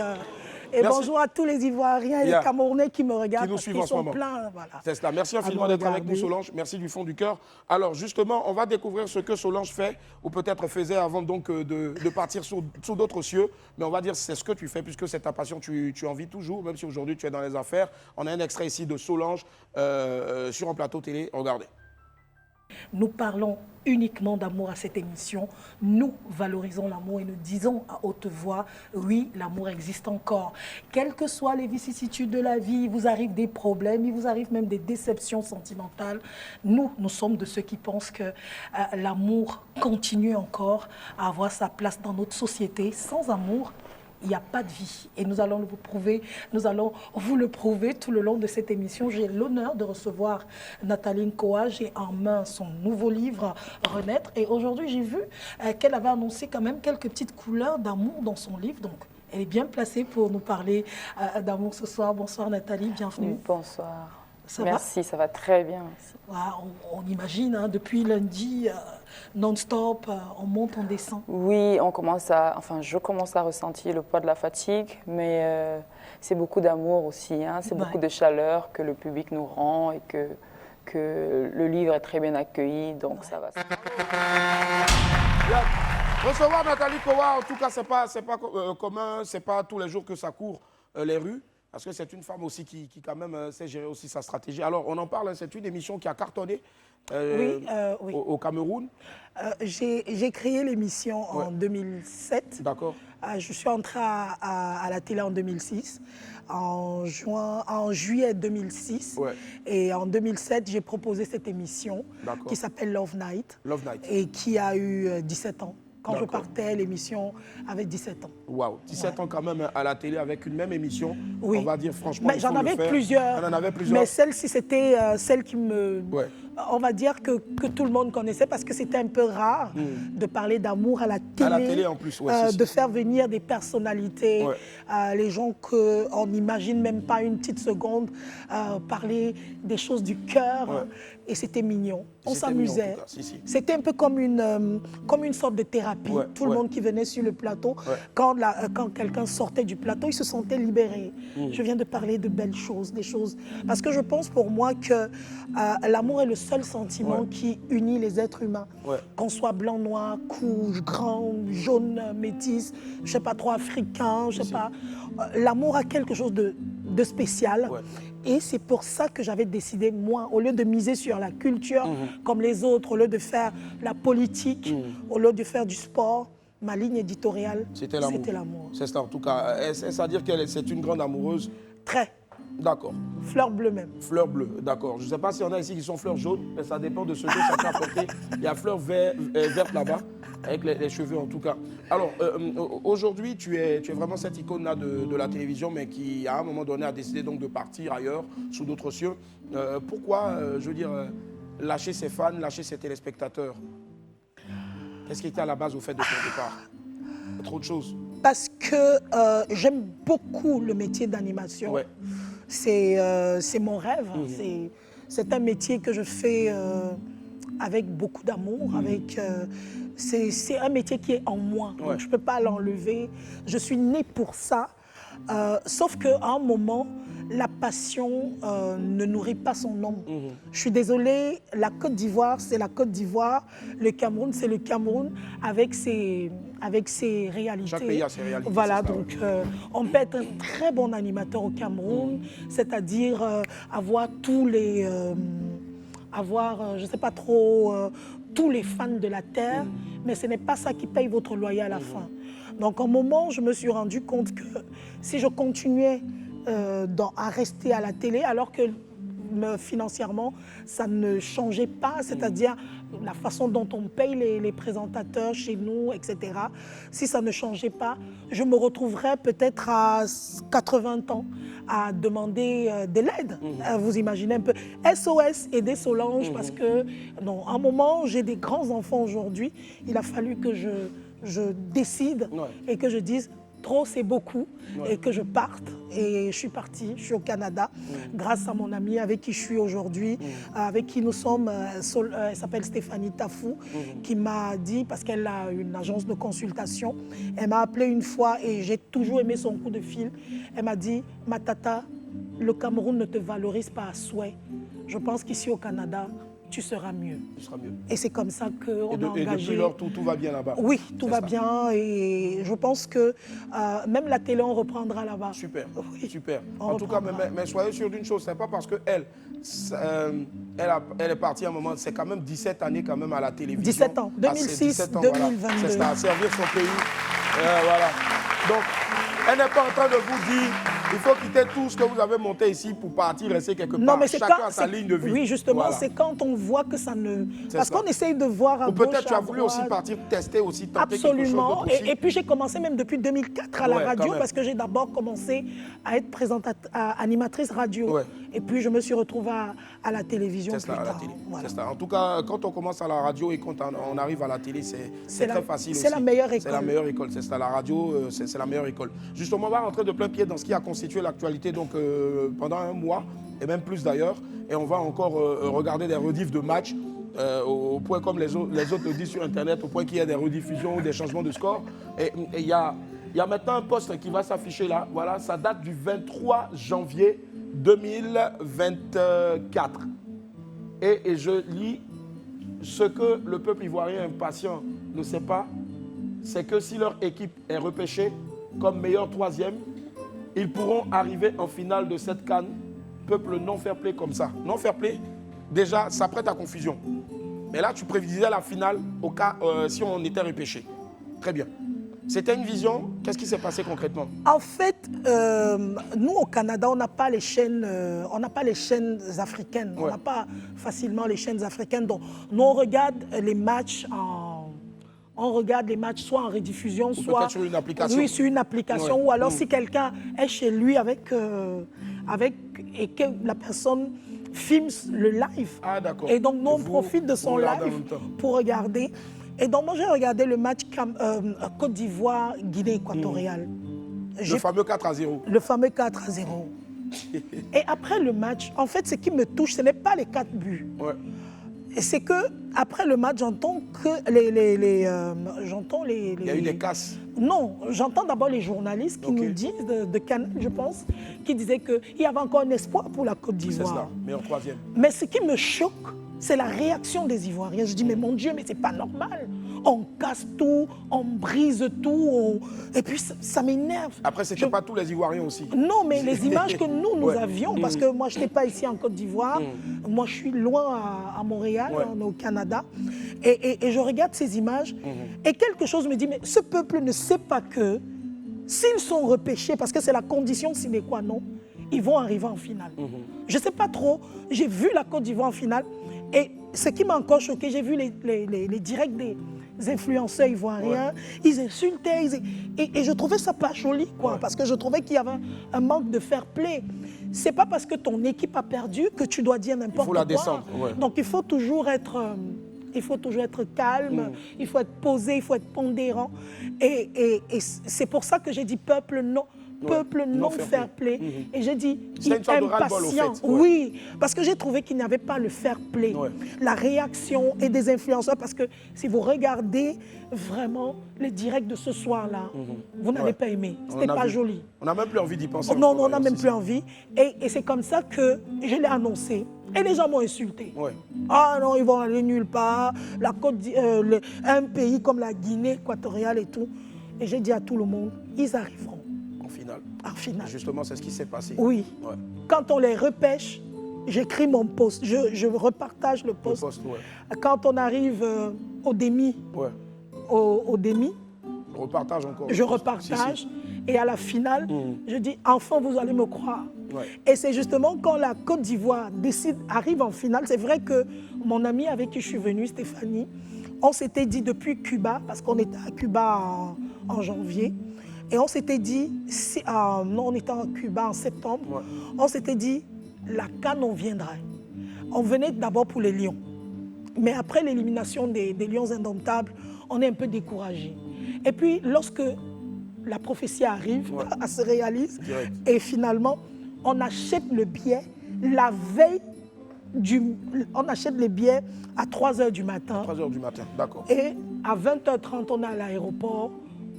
Et merci. Bonjour à tous les Ivoiriens et les Camerounais qui me regardent, qui nous suivent en ce moment. pleins. Voilà. C'est cela. Merci infiniment d'être avec nous, Solange. Merci du fond du cœur. Alors, justement, on va découvrir ce que Solange fait, ou peut-être faisait avant donc de partir sur d'autres cieux. Mais on va dire c'est ce que tu fais, puisque c'est ta passion, tu en vis toujours, même si aujourd'hui tu es dans les affaires. On a un extrait ici de Solange sur un plateau télé. Regardez. Nous parlons uniquement d'amour à cette émission. Nous valorisons l'amour et nous disons à haute voix, oui, l'amour existe encore. Quelles que soient les vicissitudes de la vie, il vous arrive des problèmes, il vous arrive même des déceptions sentimentales. Nous sommes de ceux qui pensent que l'amour continue encore à avoir sa place dans notre société. Sans amour, il n'y a pas de vie. Et nous allons vous prouver, nous allons vous le prouver tout le long de cette émission. J'ai l'honneur de recevoir Nathalie Nkoa. J'ai en main son nouveau livre, Renaître. Et aujourd'hui, j'ai vu qu'elle avait annoncé quand même quelques petites couleurs d'amour dans son livre. Donc, elle est bien placée pour nous parler d'amour ce soir. Bonsoir Nathalie, bienvenue. Bonsoir. Ça merci, ça va très bien. On imagine, hein, depuis lundi, non-stop, on monte, on descend. Oui, je commence à ressentir le poids de la fatigue, mais c'est beaucoup d'amour aussi, hein, c'est beaucoup de chaleur que le public nous rend et que le livre est très bien accueilli, donc ça va. Recevoir Nathalie Nkoa, en tout cas, c'est pas commun, c'est pas tous les jours que ça court les rues. Parce que c'est une femme aussi qui quand même sait gérer aussi sa stratégie. Alors, on en parle, c'est une émission qui a cartonné oui. Au Cameroun. J'ai créé l'émission en 2007. D'accord. Je suis entrée à la télé en 2006. En juillet 2006. Ouais. Et en 2007, j'ai proposé cette émission qui s'appelle Love Night. Love Night. Et qui a eu 17 ans. Quand je partais, l'émission avait 17 ans. Waouh, 17 ans quand même à la télé avec une même émission. Oui. On va dire franchement. Mais j'en avais plusieurs. On en avait plusieurs. Mais celle-ci, c'était celle qui me. Ouais. On va dire que tout le monde connaissait parce que c'était un peu rare de parler d'amour à la télé. À la télé en plus, ouais, de faire venir des personnalités, les gens qu'on n'imagine même pas une petite seconde parler des choses du cœur. Ouais. Et c'était mignon. On s'amusait. C'était un peu comme une sorte de thérapie. Ouais, tout le monde qui venait sur le plateau, quand quelqu'un sortait du plateau, il se sentait libéré. Je viens de parler de belles choses, des choses. Parce que je pense pour moi que l'amour est le seul sentiment qui unit les êtres humains. Ouais. Qu'on soit blanc, noir, couche, grand, jaune, métis, je ne sais pas trop, africain, je ne sais pas. L'amour a quelque chose de spécial. Ouais. Et c'est pour ça que j'avais décidé, moi, au lieu de miser sur la culture comme les autres, au lieu de faire la politique, au lieu de faire du sport, ma ligne éditoriale, c'était l'amour. C'est ça en tout cas. C'est-à-dire que c'est une grande amoureuse. Très. D'accord. Fleur bleue même. Fleur bleue, d'accord. Je ne sais pas s'il y en a ici qui sont fleurs jaunes, mais ça dépend de ce que chacun a porté. Il y a fleur verte là-bas, avec les cheveux en tout cas. Alors, aujourd'hui, tu es vraiment cette icône-là de la télévision, mais qui, à un moment donné, a décidé donc de partir ailleurs, sous d'autres cieux. Pourquoi, je veux dire, lâcher ses fans, lâcher ses téléspectateurs? Qu'est-ce qui était à la base au fait de ton départ? Trop de choses. Parce que j'aime beaucoup le métier d'animation. Ouais. C'est mon rêve. C'est un métier que je fais avec beaucoup d'amour. C'est un métier qui est en moi. Ouais. Donc je ne peux pas l'enlever. Je suis née pour ça. Sauf qu'à un moment, la passion ne nourrit pas son homme. Je suis désolée, la Côte d'Ivoire, c'est la Côte d'Ivoire. Le Cameroun, c'est le Cameroun avec ses réalités. Chaque pays a ses réalités. Voilà, donc on peut être un très bon animateur au Cameroun, c'est-à-dire avoir tous les... je ne sais pas trop, tous les fans de la terre, mais ce n'est pas ça qui paye votre loyer à la fin. Donc, à un moment, je me suis rendu compte que si je continuais à rester à la télé, alors que financièrement, ça ne changeait pas, c'est-à-dire la façon dont on paye les présentateurs chez nous, etc. Si ça ne changeait pas, je me retrouverais peut-être à 80 ans à demander de l'aide. Vous imaginez un peu. SOS, aider Solange, parce que, non, à un moment, j'ai des grands-enfants aujourd'hui. Il a fallu que je décide et que je dise trop c'est beaucoup et que je parte. Et je suis partie, je suis au Canada grâce à mon amie avec qui je suis aujourd'hui, avec qui nous sommes, elle s'appelle Stéphanie Tafou, qui m'a dit, parce qu'elle a une agence de consultation, elle m'a appelé une fois et j'ai toujours aimé son coup de fil. Elle m'a dit, ma tata, le Cameroun ne te valorise pas à souhait. Je pense qu'ici au Canada, tu seras mieux. Tu seras mieux. Et c'est comme ça qu'on a engagé... Et depuis lors, tout va bien là-bas. Oui, tout va bien et je pense que même la télé, on reprendra là-bas. Super, oui. super. En tout cas, mais soyez sûr d'une chose, c'est pas parce qu'elle elle est partie à un moment, c'est quand même 17 années quand même à la télévision. 17 ans, 2006, 2022. Voilà. C'est ça, servir son pays. Voilà. Donc, elle n'est pas en train de vous dire, il faut quitter tout ce que vous avez monté ici pour partir, rester quelque part. Non, mais c'est chacun quand, a sa ligne de vie. Oui, justement, voilà. C'est quand on voit que ça ne... Parce ça. qu'on essaye de voir à Ou gauche, peut-être tu as voulu droite. aussi partir tester aussi, tenter Absolument. quelque chose d'autre aussi. Et puis j'ai commencé même depuis 2004 à la radio quand parce que j'ai d'abord commencé à être animatrice radio. Ouais. Et puis je me suis retrouvée à la télévision plus tard. À la télé. Voilà. En tout cas, quand on commence à la radio et quand on arrive à la télé, c'est très facile aussi. C'est la meilleure école. C'est la meilleure école. C'est ça, la radio, c'est la meilleure école. Justement, on va rentrer de plein pied dans ce qui a constitué l'actualité donc, pendant un mois, et même plus d'ailleurs. Et on va encore regarder des rediffs de matchs. Au point comme les autres le disent sur Internet, au point qu'il y a des rediffusions, des changements de score. Et il y a maintenant un poste qui va s'afficher là. Voilà, ça date du 23 janvier 2024. Et je lis ce que le peuple ivoirien impatient ne sait pas, c'est que si leur équipe est repêchée comme meilleur troisième, ils pourront arriver en finale de cette CAN. Peuple non fair play comme ça. Non fair play, déjà, ça prête à confusion. Mais là, tu prédisais la finale au cas si on était repêché. Très bien. C'était une vision. Qu'est-ce qui s'est passé concrètement? En fait, nous au Canada, on n'a pas les chaînes, africaines. Ouais. On n'a pas facilement les chaînes africaines. Donc, nous on regarde les matchs soit en rediffusion, soit sur une application. Oui, sur une application. Ouais. Ou alors si quelqu'un est chez lui et que la personne filme le live. Ah, d'accord. Et donc, nous, on profite de son live pour regarder. Et donc, moi, j'ai regardé le match Côte d'Ivoire-Guinée équatoriale. Le fameux 4-0. Le fameux 4-0. Et après le match, en fait, ce qui me touche, ce n'est pas les 4 buts. Ouais. C'est qu'après le match, j'entends que j'entends les... Il y a eu des casses. Non, j'entends d'abord les journalistes qui nous disent, de Canal, je pense, qui disaient qu'il y avait encore un espoir pour la Côte d'Ivoire. C'est ça, meilleur troisième. Mais ce qui me choque, c'est la réaction des Ivoiriens. Je dis, mais mon Dieu, mais c'est pas normal. On casse tout, on brise tout, et puis ça m'énerve. Après, c'était pas tous les Ivoiriens aussi. Non, mais les images que nous avions, parce que moi, je n'étais pas ici en Côte d'Ivoire, moi, je suis loin à Montréal, on est au Canada, et je regarde ces images, et quelque chose me dit, mais ce peuple ne sait pas que s'ils sont repêchés, parce que c'est la condition sine qua non, ils vont arriver en finale. Je ne sais pas trop, j'ai vu la Côte d'Ivoire en finale, et ce qui m'a encore choqué, j'ai vu les directs des influenceurs ivoiriens, ils insultaient, et je trouvais ça pas joli, quoi, parce que je trouvais qu'il y avait un manque de fair play. C'est pas parce que ton équipe a perdu que tu dois dire n'importe quoi. Il faut la descendre. Donc il faut toujours être calme, il faut être posé, il faut être pondérant. Et c'est pour ça que j'ai dit peuple non fair play. Et j'ai dit impatient. Oui, parce que j'ai trouvé qu'il n'y avait pas le fair play. La réaction et des influenceurs, parce que si vous regardez vraiment les directs de ce soir-là, vous n'allez pas aimer. C'était pas joli. On n'a même plus envie d'y penser. Non, on n'a même plus envie. Et c'est comme ça que je l'ai annoncé. Et les gens m'ont insulté. Ah non, ils vont aller nulle part. Un pays comme la Guinée équatoriale et tout. Et j'ai dit à tout le monde, ils arriveront. En finale. Justement, c'est ce qui s'est passé. Oui. Quand on les repêche, j'écris mon post. Je repartage le post. Quand on arrive au demi, au demi, repartage encore. Je repartage. Si. Et à la finale, je dis, enfin, vous allez me croire. Et c'est justement quand la Côte d'Ivoire arrive en finale, c'est vrai que mon amie avec qui je suis venue, Stéphanie, on s'était dit depuis Cuba, parce qu'on était à Cuba en janvier, et on s'était dit, on était à Cuba en septembre, on s'était dit, la CAN, on viendrait. On venait d'abord pour les Lions. Mais après l'élimination des Lions indomptables, on est un peu découragé. Et puis, lorsque la prophétie arrive, elle se réalise, et finalement, on achète le billet la veille on achète les billets à 3h du matin. 3h du matin, d'accord. Et à 20h30, on est à l'aéroport.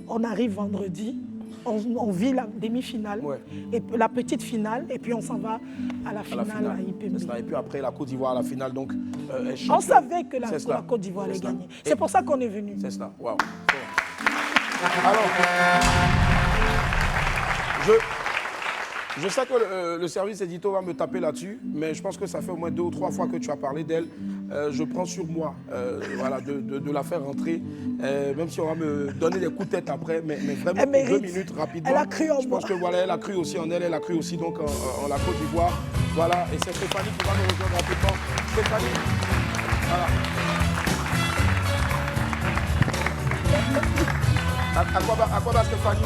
On arrive vendredi. on vit la demi-finale, et la petite finale, et puis on s'en va à la finale à IPMB. Et puis après, la Côte d'Ivoire à la finale. Donc, on savait que la Côte d'Ivoire allait gagner. C'est pour ça qu'on est venu. C'est cela. Waouh. Alors, je sais que le service édito va me taper là-dessus, mais je pense que ça fait au moins 2 ou 3 fois que tu as parlé d'elle. Je prends sur moi voilà, de la faire rentrer, même si on va me donner des coups de tête après, mais vraiment 2 minutes rapidement. Elle a cru en moi. Je pense que voilà, elle a cru aussi en elle, elle a cru aussi donc en la Côte d'Ivoire. Voilà, et c'est Stéphanie qui va nous rejoindre rapidement. Stéphanie, voilà. À quoi va Stéphanie?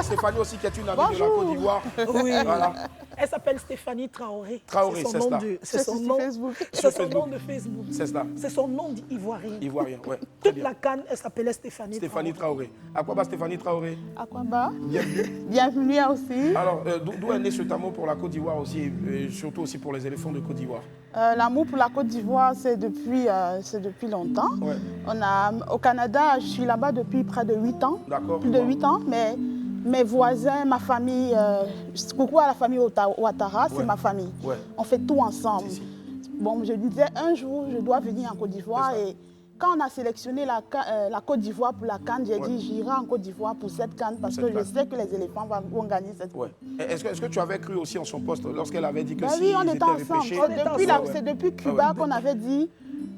Stéphanie aussi qui est une amie de la Côte d'Ivoire. Oui. Voilà. Elle s'appelle Stéphanie Traoré. Traoré, c'est cela. C'est son nom de Facebook. C'est cela. C'est son nom d'Ivoirien. Ivoirien, oui. Toute la canne, elle s'appelait Stéphanie Traoré. À quoi va Stéphanie Traoré? À quoi va? Bienvenue. Bienvenue aussi. Alors, d'où est né cet amour pour la Côte d'Ivoire aussi, et surtout aussi pour les éléphants de Côte d'Ivoire? L'amour pour la Côte d'Ivoire, c'est depuis longtemps. Ouais. Au Canada, je suis là-bas depuis près de 8 ans. D'accord. Plus de 8 ans, mais mes voisins, ma famille, coucou à la famille Ouattara, c'est ma famille. Ouais. On fait tout ensemble. Bon, je disais, un jour, je dois venir en Côte d'Ivoire et quand on a sélectionné la Côte d'Ivoire pour la CAN, j'ai dit j'irai en Côte d'Ivoire pour cette CAN parce que je sais que les éléphants vont gagner cette CAN. Est-ce que tu avais cru aussi en son poste lorsqu'elle avait dit que ben si oui, on ils était étaient ensemble. repêchés? C'est depuis Cuba qu'on avait dit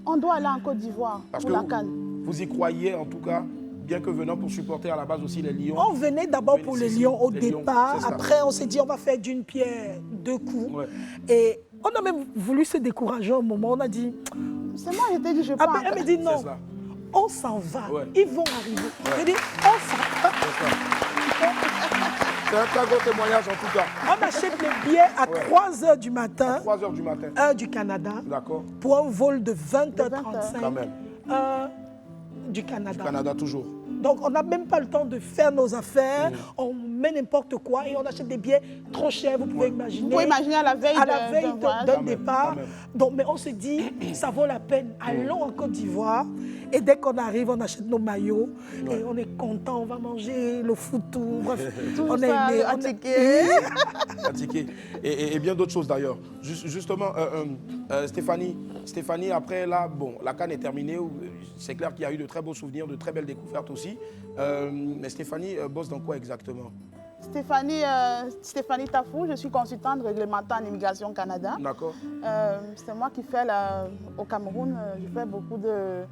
on doit aller en Côte d'Ivoire pour la CAN. Vous y croyez en tout cas, bien que venant pour supporter à la base aussi les Lions? On venait d'abord pour les Lions au départ. Après, on s'est dit on va faire d'une pierre 2 coups. Ouais. Et on a même voulu se décourager au moment. On a dit... C'est moi, je t'ai dit je pars. Elle me dit non. On s'en va. Ouais. Ils vont arriver. Je dis, on s'en va. C'est un très gros témoignage en tout cas. On achète les billets à 3h du matin. À 3h du matin. Heure du Canada. D'accord. Pour un vol de 20h35. Quand même. Du Canada. Du Canada toujours. Donc on n'a même pas le temps de faire nos affaires. On met n'importe quoi et on achète des billets trop chers, vous pouvez imaginer. Vous pouvez imaginer à la veille d'un départ. Donc, mais on se dit, ça vaut la peine. Allons en Côte d'Ivoire. Et dès qu'on arrive, on achète nos maillots. Et on est content, on va manger le foutou. Bref, on est fatigué. Et bien d'autres choses d'ailleurs. Justement, Stéphanie, après là, bon, la CAN est terminée. C'est clair qu'il y a eu de très beaux souvenirs, de très belles découvertes aussi. Mais Stéphanie bosse dans quoi exactement? Stéphanie Tafou, je suis consultante réglementaire en immigration Canada. D'accord. C'est moi qui fais au Cameroun, je fais beaucoup de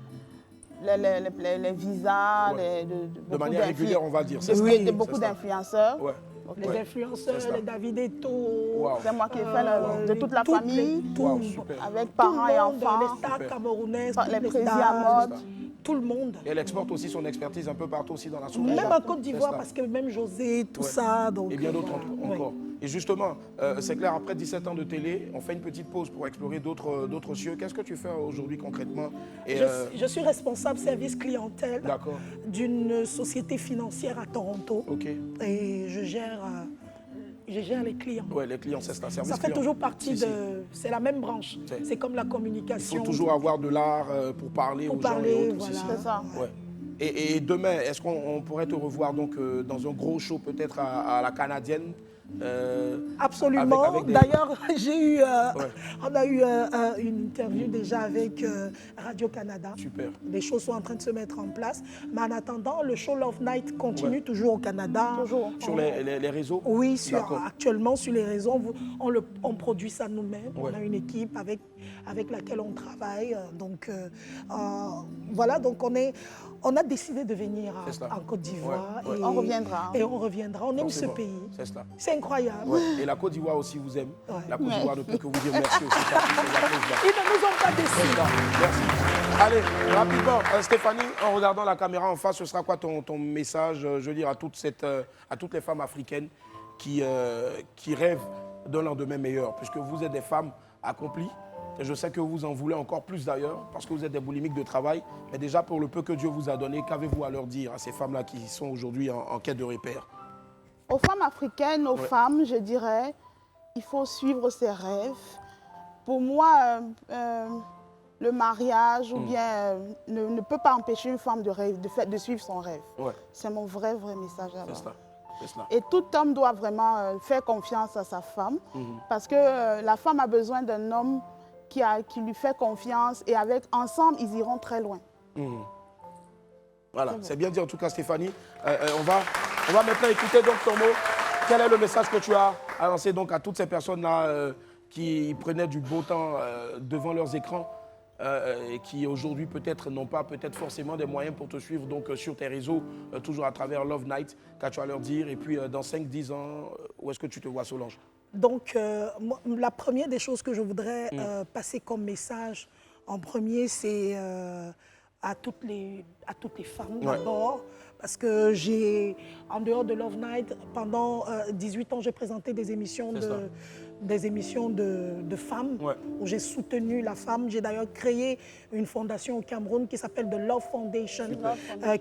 les visas, de manière régulière, on va dire. Oui, de beaucoup d'influenceurs. Ouais. Les influenceurs, les David Eto. Wow. C'est moi qui ai fait de toute la famille, avec parents et enfants. Les stars camerounaises, les présidents à mode. Tout le monde. Et elle exporte aussi son expertise un peu partout aussi dans la sous-région. Même en Côte d'Ivoire, parce que même José, tout ça. Donc, et bien d'autres encore. Et justement, c'est clair, après 17 ans de télé, on fait une petite pause pour explorer d'autres cieux. Qu'est-ce que tu fais aujourd'hui concrètement? Je suis responsable service clientèle d'une société financière à Toronto. Et je gère les clients. Oui, les clients, c'est ça. Ça fait toujours partie de... C'est la même branche. C'est comme la communication. Il faut toujours avoir de l'art pour parler aux gens et autres. Voilà. C'est ça. Ouais. Et demain, est-ce qu'on pourrait te revoir donc, dans un gros show peut-être à la canadienne? Absolument. D'ailleurs, on a eu une interview déjà avec Radio-Canada. Super. Les choses sont en train de se mettre en place. Mais en attendant, le show Love Night continue toujours au Canada. Toujours. Sur les réseaux? Oui, actuellement sur les réseaux. On produit ça nous-mêmes. On a une équipe avec laquelle on travaille. Donc, voilà, donc on a décidé de venir en Côte d'Ivoire. Et on reviendra. Et on reviendra. On aime ce pays. C'est cela. C'est incroyable. Et la Côte d'Ivoire aussi vous aime. La Côte d'Ivoire ne peut que vous dire merci aussi. Ils ne nous ont pas déçus. Merci. Allez, rapidement, Stéphanie, en regardant la caméra en face, ce sera quoi ton message, je veux dire, à toutes les femmes africaines qui rêvent d'un lendemain meilleur, puisque vous êtes des femmes accomplies. Et je sais que vous en voulez encore plus d'ailleurs, parce que vous êtes des boulimiques de travail. Mais déjà, pour le peu que Dieu vous a donné, qu'avez-vous à leur dire à ces femmes-là qui sont aujourd'hui en quête de repères? Aux femmes africaines, aux femmes, je dirais, il faut suivre ses rêves. Pour moi, le mariage ou bien ne peut pas empêcher une femme de suivre son rêve. Ouais. C'est mon vrai message à C'est cela. C'est cela. Et tout homme doit vraiment faire confiance à sa femme parce que la femme a besoin d'un homme qui lui fait confiance et ensemble, ils iront très loin. Voilà, c'est bien dit en tout cas, Stéphanie. On va maintenant écouter donc ton mot. Quel est le message que tu as à lancer donc à toutes ces personnes-là qui prenaient du beau temps devant leurs écrans et qui aujourd'hui peut-être n'ont pas forcément des moyens pour te suivre donc sur tes réseaux, toujours à travers Love Night, qu'as-tu à leur dire? Et puis dans 5-10 ans, où est-ce que tu te vois, Solange? Donc, la première des choses que je voudrais passer comme message en premier, c'est à toutes les femmes d'abord. Parce que en dehors de Love Night, pendant 18 ans, j'ai présenté des émissions de femmes où j'ai soutenu la femme. J'ai d'ailleurs créé une fondation au Cameroun qui s'appelle The Love Foundation,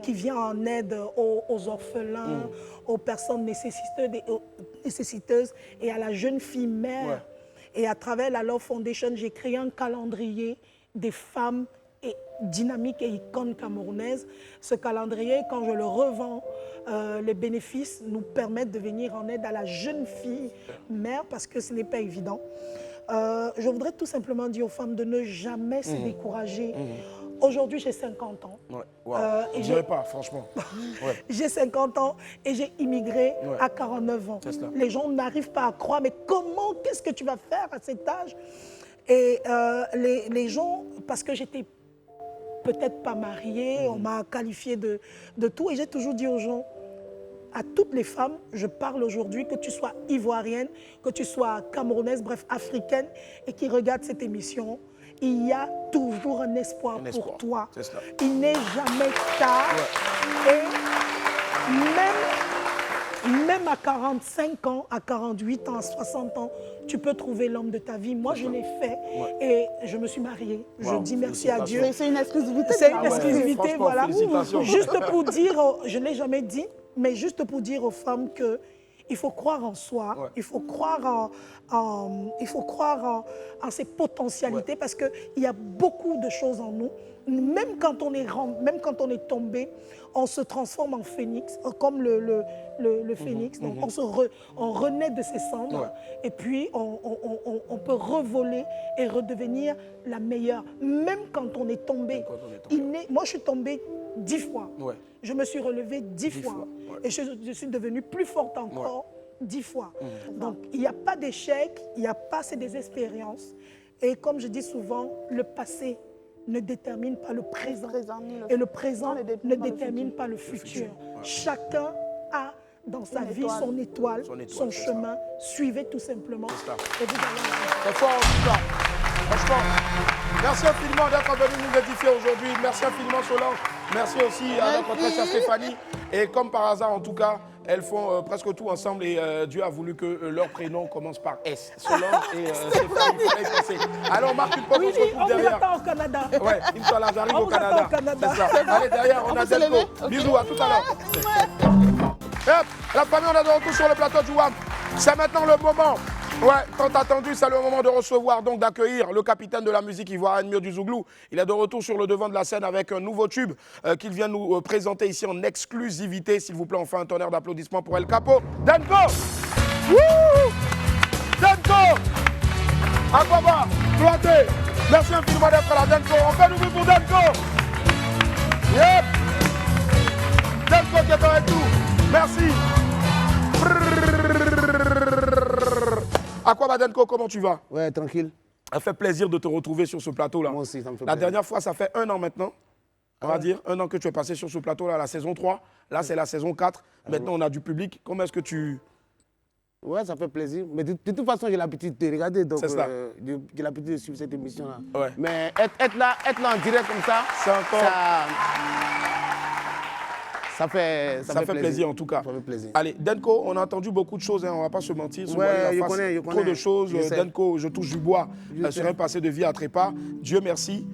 qui vient en aide aux orphelins, aux personnes nécessiteuses et à la jeune fille mère. Et à travers la Love Foundation, j'ai créé un calendrier des femmes dynamiques et icônes camerounaises. Ce calendrier, quand je le revends, les bénéfices nous permettent de venir en aide à la jeune fille mère parce que ce n'est pas évident. Je voudrais tout simplement dire aux femmes de ne jamais se décourager. Aujourd'hui, j'ai 50 ans. Je ne dirais pas, franchement. J'ai 50 ans et j'ai immigré à 49 ans. Les gens n'arrivent pas à croire, mais comment, qu'est-ce que tu vas faire à cet âge? Et les gens, parce que j'étais peut-être pas mariée, on m'a qualifiée de tout, et j'ai toujours dit aux gens, à toutes les femmes, je parle aujourd'hui, que tu sois ivoirienne, que tu sois camerounaise, bref, africaine, et qui regardent cette émission, il y a toujours un espoir pour toi. Il n'est jamais tard. Et même à 45 ans, à 48 ans, à 60 ans, tu peux trouver l'homme de ta vie. Moi, je l'ai fait et je me suis mariée. Je dis merci à Dieu. C'est une exclusivité. C'est une exclusivité, voilà. Juste pour dire, je ne l'ai jamais dit, mais juste pour dire aux femmes que il faut croire en soi, il faut croire en ses potentialités parce qu'il y a beaucoup de choses en nous. Même quand on est tombé, on se transforme en phénix, comme le phénix. Donc on renaît de ses cendres et puis on peut revoler et redevenir la meilleure. Même quand on est tombé. Moi, je suis tombée 10 fois. Je me suis relevée 10 fois. Et je suis devenue plus forte encore 10 fois. Donc, il n'y a pas d'échec, il n'y a pas, c'est des expériences. Et comme je dis souvent, le passé ne détermine pas le présent. Et le présent ne détermine pas le futur. Chacun a dans sa vie son étoile, son chemin. Suivez tout simplement. Et vous allez... C'est fort en tout cas. Franchement, merci infiniment d'être venu nous édifier aujourd'hui. Merci infiniment Solange. Merci aussi à notre très chère Stéphanie. Et comme par hasard en tout cas, elles font presque tout ensemble et Dieu a voulu que leur prénom commence par S. Solange et Stéphanie, il fallait y penser. Alors on marque une pause, on se retrouve derrière. On vous attend au Canada. Ouais, Inch'Allah, j'arrive au Canada. C'est ça. Allez, derrière, on a Denko. Bisous, à tout à l'heure. Hop, la famille, on est de retour sur le plateau du WAM. C'est maintenant le moment. Ouais, tant attendu, c'est le moment de recevoir, donc d'accueillir le capitaine de la musique ivoirienne Mio du Zouglou. Il est de retour sur le devant de la scène avec un nouveau tube qu'il vient nous présenter ici en exclusivité. S'il vous plaît, on fait un tonnerre d'applaudissements pour El Capo. Denko! Wouh! Denko! Aquaba, planté. Merci infiniment d'être là, Denko. On fait du bruit pour Denko. Yep! Denko qui est avec nous. Merci. Aquaba Denko, comment tu vas? Ouais, tranquille. Ça fait plaisir de te retrouver sur ce plateau-là. Moi aussi, ça me fait La plaisir. dernière fois, ça fait 1 an maintenant. On va dire 1 an que tu es passé sur ce plateau-là, la saison 3. Là, c'est la saison 4. Maintenant, on a du public. Comment est-ce que tu... Ouais, ça fait plaisir. Mais de toute façon, j'ai l'habitude de regarder. Donc, j'ai l'habitude de suivre cette émission-là. Ouais. Mais être là en direct comme ça, c'est encore... Ça fait plaisir en tout cas. Ça fait plaisir. Allez, Denko, on a entendu beaucoup de choses, hein, on ne va pas se mentir. Ouais, je connais. Trop de choses. Denko, je touche du bois sur un passé de vie à trépas. Dieu merci,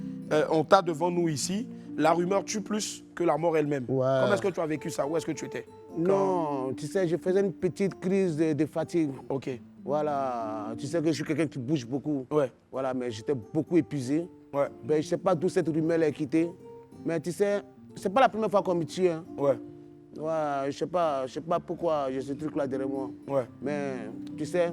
on t'a devant nous ici. La rumeur tue plus que la mort elle-même. Ouais. Comment est-ce que tu as vécu ça? Où est-ce que tu étais? Non, tu sais, je faisais une petite crise de fatigue. Ok. Voilà, tu sais que je suis quelqu'un qui bouge beaucoup. Ouais. Voilà, mais j'étais beaucoup épuisé. Ouais. Ben, je ne sais pas d'où cette rumeur est quittée. Mais tu sais, c'est pas la première fois qu'on me tue. Hein. Ouais. Ouais, je sais pas pourquoi j'ai ce truc-là derrière moi. Ouais. Mais tu sais,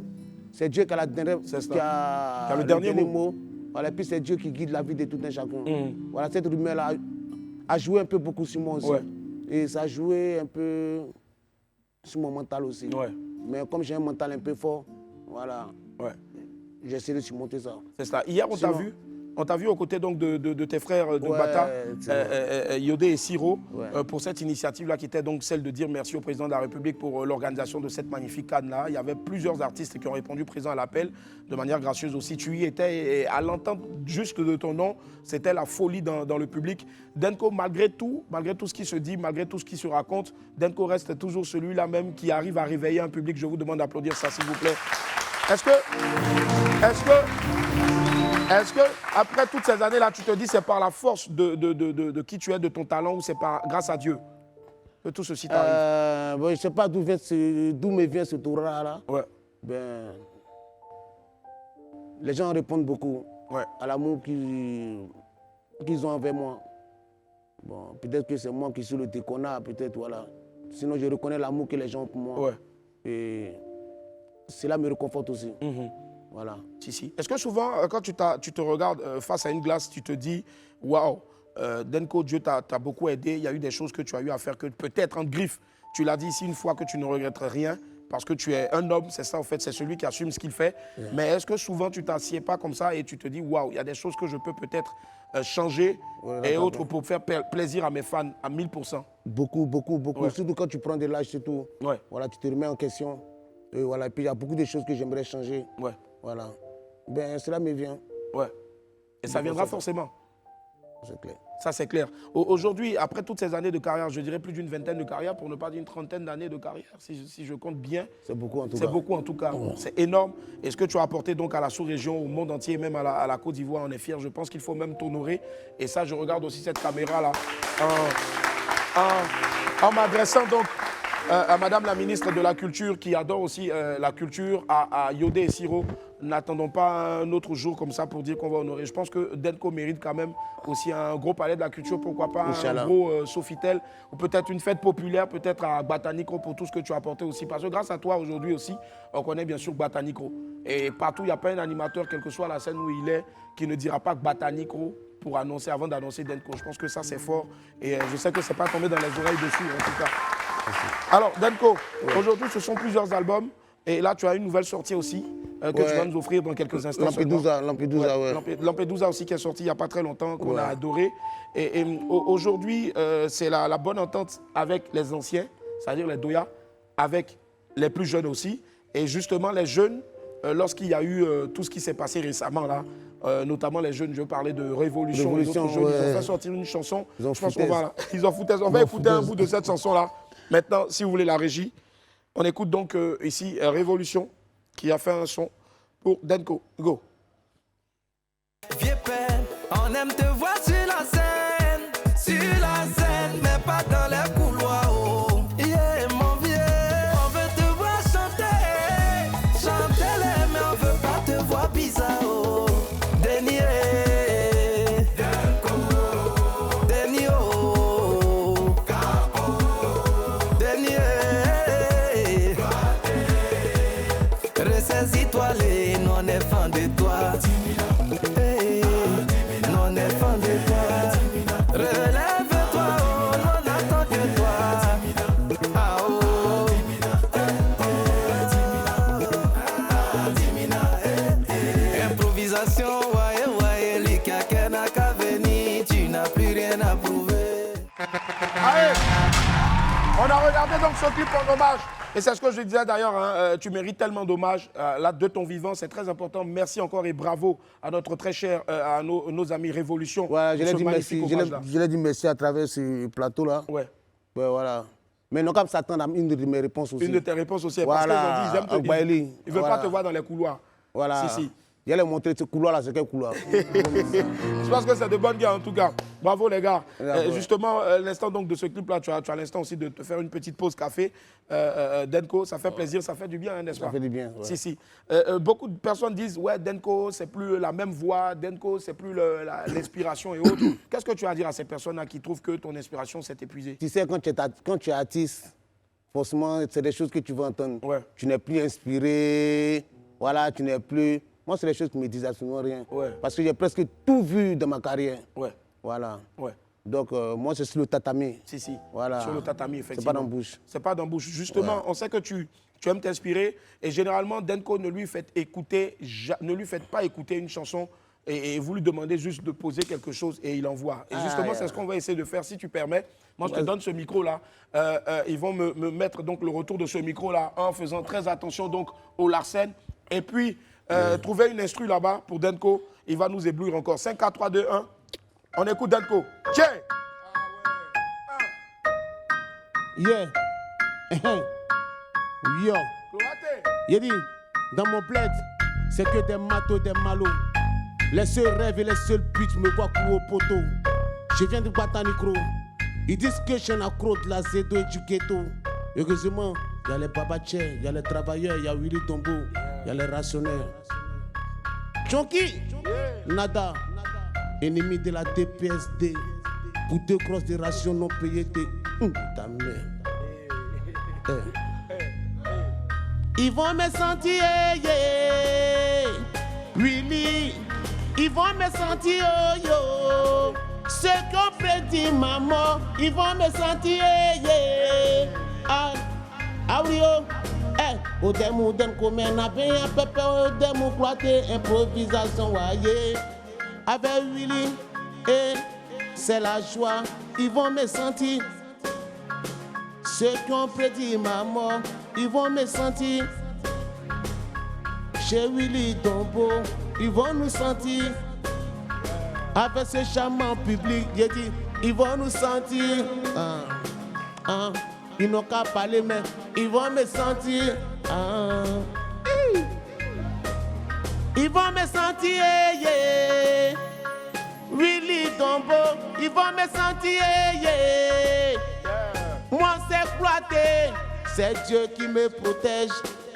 c'est Dieu qui a, le dernier mot. Voilà, et puis c'est Dieu qui guide la vie de tout un chacun. Voilà, cette rumeur-là a joué un peu beaucoup sur moi aussi. Ouais. Et ça a joué un peu sur mon mental aussi. Ouais. Mais comme j'ai un mental un peu fort, voilà, ouais. j'ai essayé de surmonter ça. C'est ça. Hier, on t'a vu aux côtés donc, de tes frères de Bata, Yodé et Siro, pour cette initiative-là qui était donc celle de dire merci au président de la République pour l'organisation de cette magnifique CAN-là. Il y avait plusieurs artistes qui ont répondu présent à l'appel de manière gracieuse aussi. Tu y étais et à l'entente juste de ton nom, c'était la folie dans le public. Denko, malgré tout ce qui se dit, malgré tout ce qui se raconte, Denko reste toujours celui-là même qui arrive à réveiller un public. Je vous demande d'applaudir ça, s'il vous plaît. Est-ce que, après toutes ces années-là, tu te dis c'est par la force de qui tu es, de ton talent, ou c'est grâce à Dieu que tout ceci t'arrive? Bon, je ne sais pas d'où me vient ce tour-là. Ouais. Ben, les gens répondent beaucoup à l'amour qu'ils ont envers moi. Bon, peut-être que c'est moi qui suis le déconnard, peut-être, voilà. Sinon, je reconnais l'amour que les gens ont pour moi. Ouais. Et cela me réconforte aussi. Voilà. Si. Est-ce que souvent, quand tu te regardes face à une glace, tu te dis, waouh, Denko, Dieu t'a beaucoup aidé, il y a eu des choses que tu as eu à faire que peut-être en griffe, tu l'as dit ici une fois que tu ne regrettes rien parce que tu es un homme, c'est ça en fait, c'est celui qui assume ce qu'il fait. Mais est-ce que souvent tu t'assieds pas comme ça et tu te dis, waouh, il y a des choses que je peux peut-être changer et autres pour faire plaisir à mes fans à 1000%? Beaucoup. Surtout quand tu prends de l'âge, c'est tout. Voilà, tu te remets en question. Et voilà, et puis il y a beaucoup de choses que j'aimerais changer. Voilà. Ben, cela me vient. Ouais. Et ça viendra forcément. C'est clair. Ça, c'est clair. Aujourd'hui, après toutes ces années de carrière, je dirais plus d'une vingtaine de carrières, pour ne pas dire une trentaine d'années de carrière, si je compte bien. C'est beaucoup en tout cas. C'est beaucoup en tout cas. C'est énorme. Et ce que tu as apporté donc à la sous-région, au monde entier, même à la Côte d'Ivoire, on est fiers. Je pense qu'il faut même t'honorer. Et ça, je regarde aussi cette caméra-là en m'adressant donc à Madame la ministre de la Culture, qui adore aussi la culture, à Yodé et Siro. N'attendons pas un autre jour comme ça pour dire qu'on va honorer. Je pense que Denko mérite quand même aussi un gros palais de la culture, pourquoi pas un gros Sofitel, ou peut-être une fête populaire, peut-être à Batanikro pour tout ce que tu as apporté aussi. Parce que grâce à toi aujourd'hui aussi, on connaît bien sûr Batanikro. Et partout, il n'y a pas un animateur, quelle que soit la scène où il est, qui ne dira pas Batanikro pour annoncer, avant d'annoncer Denko. Je pense que ça, c'est fort. Et je sais que ce n'est pas tombé dans les oreilles dessus, en tout cas. Alors, Denko, aujourd'hui, ce sont plusieurs albums. Et là, tu as une nouvelle sortie aussi que tu vas nous offrir dans quelques instants. Lampedusa aussi qui est sorti il n'y a pas très longtemps, qu'on a adoré. Et aujourd'hui, c'est la bonne entente avec les anciens, c'est-à-dire les Doya, avec les plus jeunes aussi. Et justement, les jeunes, lorsqu'il y a eu tout ce qui s'est passé récemment là, notamment les jeunes, je parlais de Révolution, les autres jeunes, ils ont fait sortir une chanson. Je pense qu'on va, ils ont foutaise. On va écouter un bout de cette chanson-là. Maintenant, si vous voulez la régie, on écoute donc ici Révolution qui a fait un son pour Denko. Go. Vieux père, on aime te voir sur la scène, mais pas dans les couloirs. Oh, yeah, mon vieux, on veut te voir chanter mais on veut pas te voir bizarre. Oh, Denny, ressaisis-toi, nous on est fan de toi. Nous on est fan de toi. Relève-toi, on n'attend que toi. Ah oh. Improvisation, ouais, lui qui n'a qu'à venir, tu n'as plus rien à prouver. Allez, on a regardé donc ce clip en hommage. Et c'est ce que je disais d'ailleurs, hein, tu mérites tellement d'hommages là de ton vivant, c'est très important. Merci encore et bravo à notre très cher, à nos amis Révolution. Ouais, je l'ai dit merci à travers ce plateau-là. Ouais, voilà. Mais non, comme ça attend une de mes réponses aussi. Une de tes réponses aussi, voilà. parce qu'ils ont dit, ils ne veulent pas te voir dans les couloirs. Voilà. Si. J'allais montrer ce couloir-là, c'est quel couloir. Je pense que c'est de bonnes guerres en tout cas. Bravo les gars. Justement, l'instant donc de ce clip-là, tu as l'instant aussi de te faire une petite pause café. Denko, ça fait plaisir, ça fait du bien, n'est-ce pas? Ça fait du bien, ouais. Si, si. Beaucoup de personnes disent, ouais, Denko, c'est plus la même voix, Denko, c'est plus l'inspiration et autres. Qu'est-ce que tu as à dire à ces personnes-là qui trouvent que ton inspiration s'est épuisée? Tu sais, quand tu es artiste, forcément, c'est des choses que tu veux entendre. Ouais. Tu n'es plus inspiré, voilà, tu n'es plus... Moi, c'est des choses qui ne me disent absolument rien. Ouais. Parce que j'ai presque tout vu dans ma carrière. Ouais. Voilà. Ouais. Donc, moi, c'est sur le tatami. Si, si. Voilà. Sur le tatami, effectivement. C'est pas dans la bouche. C'est pas dans la bouche. Justement, ouais. On sait que tu aimes t'inspirer. Et généralement, Denko ne lui faites pas écouter une chanson et vous lui demandez juste de poser quelque chose et il envoie. Et justement, c'est ce qu'on va essayer de faire. Si tu permets, moi, je te donne ce micro-là. Ils vont me mettre donc, le retour de ce micro-là en faisant très attention donc, au Larsen. Et puis, trouver une instru là-bas pour Denko. Il va nous éblouir encore. 5, 4, 3, 2, 1. On écoute Denko. Tiens! Yeah. Yo. Il dit, dans mon plaid, c'est que des matos, des malos. Les seuls rêves et les seuls putes me voient courir au poteau. Je viens de Batanicro. Ils disent que je suis un accro de la Z2 et du ghetto. Heureusement, il y a les babachers, il y a les travailleurs, il y a Willy Tombo, il y a les rationnaires. Chonky, nada, ennemi de la DPSD. Pour 2 crosses de rations non payées, t'es ta mère. Ils vont me sentir, yeah. Willy, ils vont me sentir, yo. Ceux qu'on prédit ma mort, ils vont me sentir, yeah. Ah oui, oh. Au demo, comme un avion, un pépé, au demo, cloîté, improvisation, voyez. Avec Willy, c'est la joie, ils vont me sentir. Ceux qui ont prédit ma mort, ils vont me sentir. Chez Willy Tombo, ils vont nous sentir. Avec ce charmant public, j'ai dit, ils vont nous sentir. Ils n'ont qu'à parler, mais ils vont me sentir. Ils vont me sentir, yeah. Willy Tombo, ils vont me sentir, yeah. Moi, c'est exploité. C'est Dieu qui me protège.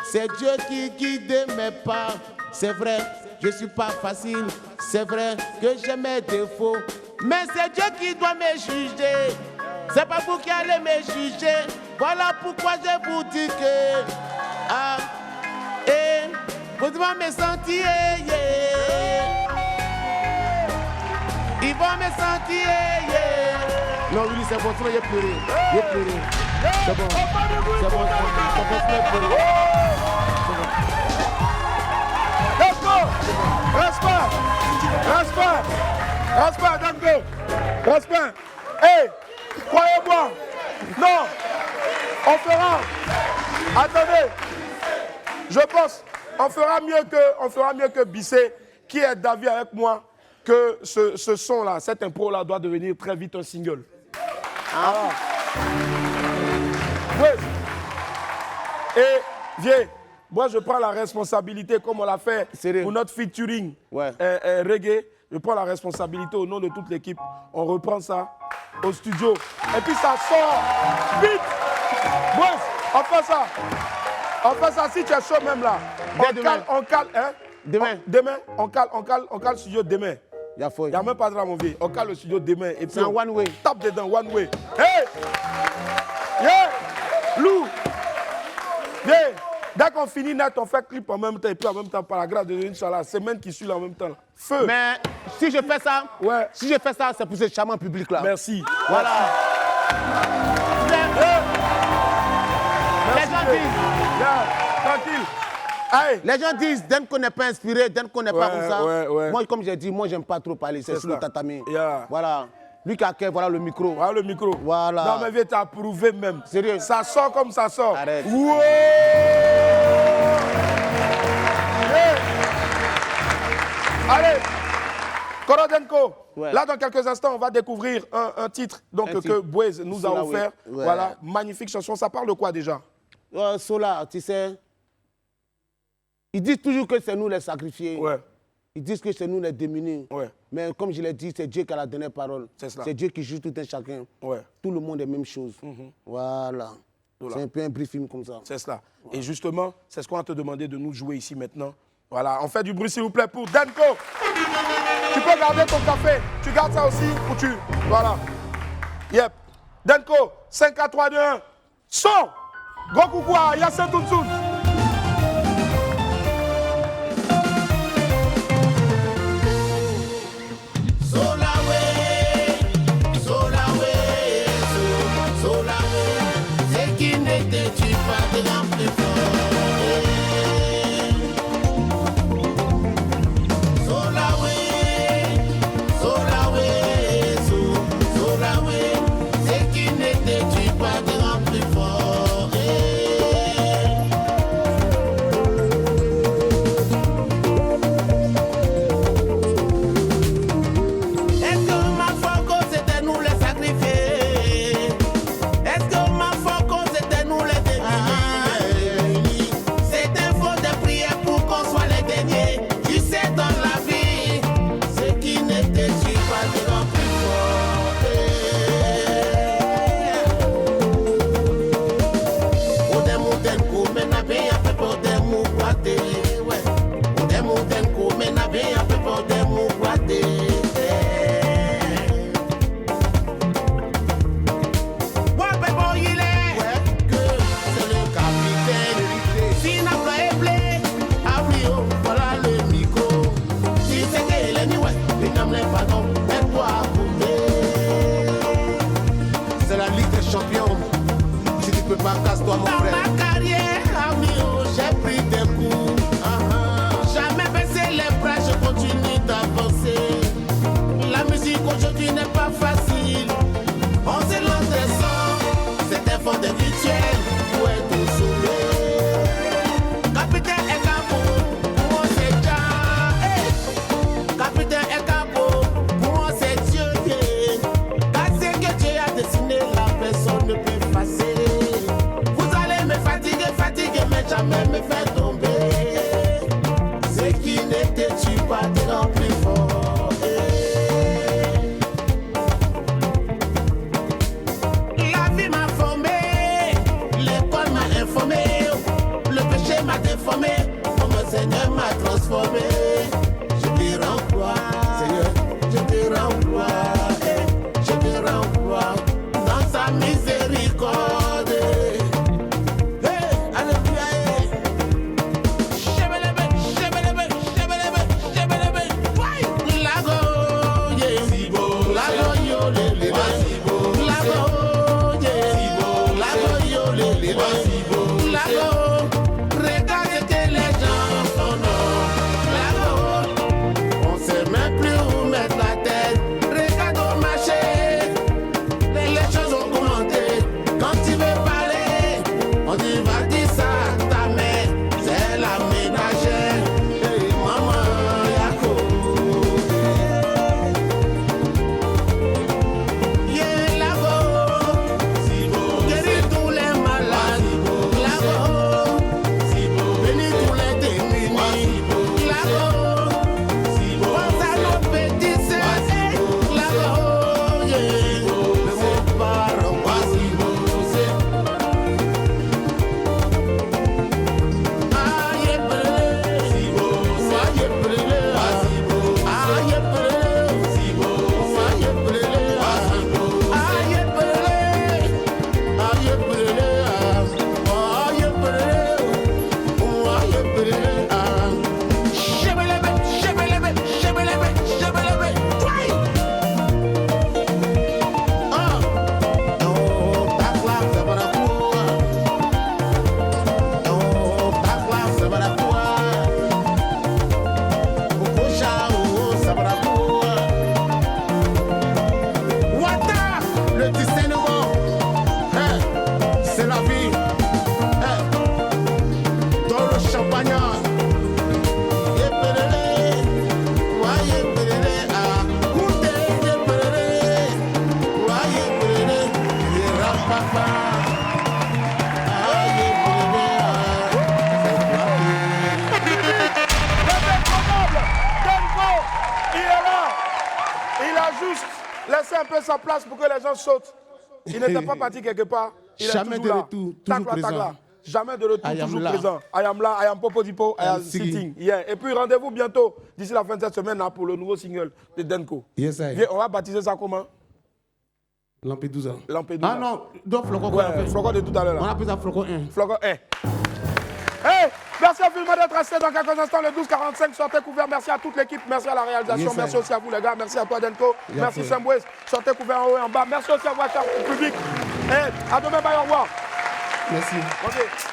C'est Dieu qui guide mes pas. C'est vrai, je suis pas facile. C'est vrai que j'ai mes défauts. Mais c'est Dieu qui doit me juger. C'est pas vous qui allez me juger. Voilà pourquoi je vous dis que vous devez me sentir, yeah. Ils vont me sentir, yeah. Non, Willy, c'est bon, sinon il est pleuré. Il est pleuré. C'est bon. C'est bon, c'est bon, Respect, Denko. Respect. Hey, croyez-moi. Non, on fera. Attendez. Je pense, on fera mieux que Bissé, qui est d'avis avec moi que ce son-là, cette impro-là doit devenir très vite un single. Oui. Et viens, moi je prends la responsabilité comme on l'a fait pour notre featuring reggae. Je prends la responsabilité au nom de toute l'équipe. On reprend ça au studio. Et puis ça sort vite. Ouais, on fait ça. On fait ça si tu es chaud même là. On cale, hein? Demain, on cale le studio demain. Il n'y a même pas de là, mon vieux. On cale le studio demain. Et puis c'est un one way. Tape dedans, one way. Hey! Yeah! Lou! Viens! Dès qu'on finit net, on fait clip en même temps. Et puis en même temps, par la grâce de Dieu, Inch'Allah, semaine qui suit là en même temps. Là. Feu! Mais si je fais ça, c'est pour ce charmant public là. Merci. Voilà. Les gens disent. Tranquille. Hey. Les gens disent, Denko n'est pas inspiré, Denko n'est pas comme ça. Ouais. Moi, comme j'ai dit, moi, j'aime pas trop parler. C'est sur le tatami. Yeah. Voilà. Lui qui a quel, voilà le micro. Voilà le micro. Voilà. Non, mais viens, t'as prouvé même. Sérieux. Ça sort comme ça sort. Arrête. Wow. Allez. Koro Denko. Là, dans quelques instants, on va découvrir un titre que Bouez nous a offert. Voilà, magnifique chanson. Ça parle de quoi déjà? Solar, tu sais. Ils disent toujours que c'est nous les sacrifiés. Ils disent que c'est nous les démunis. Ouais. Mais comme je l'ai dit, c'est Dieu qui a la dernière parole. C'est Dieu qui juge tout un chacun. Ouais. Tout le monde est la même chose. Voilà. C'est un peu un briefing comme ça. C'est cela. Et justement, c'est ce qu'on va te demander de nous jouer ici maintenant. Voilà, on fait du bruit s'il vous plaît pour Denko. Tu peux garder ton café. Tu gardes ça aussi ou tu... Voilà. Yep. Denko, 5, 4, 3, 2, 1. Son. Gros coucou à Yassine Tounsoun. Casse-toi mon frère. Dans ma carrière, amigo, j'ai pris des coups. Jamais baissé les bras, je continue d'avancer. La musique aujourd'hui n'est pas facile. On se lance des sons, c'est un fond de rituel pour être sauvé. Capitaine et capot, pour moi c'est Dieu. Capitaine et capot, pour moi c'est Dieu. Car ce que Dieu a dessiné, la personne ne peut effacer. Mais jamais me fait tomber. Ce qui n'était tu pas te rend plus fort. La vie m'a formé, l'école m'a informé, le péché m'a déformé, mon Seigneur m'a transformé. Je te rends gloire, Seigneur, je te rends gloire, je te rends gloire dans sa miséricorde. peu sa place pour que les gens sautent. Il n'était pas parti quelque part. Il Jamais est de toujours là. retour, toujours présent. Jamais de retour, I am toujours là. présent. I am là, I am Popo Dipo, I am sitting. Yeah. Et puis rendez-vous bientôt, d'ici la fin de cette semaine, là, pour le nouveau single de Denko. Yes, I. Viens, on va baptiser ça comment? Lampedusa. Lampedusa. Ah non, donc Flocon. Ouais, Flocon de tout à l'heure. On appelle ça Flocon 1. Flocon 1. Hey, merci à Filma d'être resté dans quelques instants. Le 12-45, sortez couvert. Merci à toute l'équipe. Merci à la réalisation. Yes, merci sir. aussi à vous, les gars. Merci à toi, Denko. Yes, merci, sir. Sambouez. Sortez couvert en haut et en bas. Merci aussi à vous, cher public. Hey, à demain. Bye, au revoir. Merci. Ok.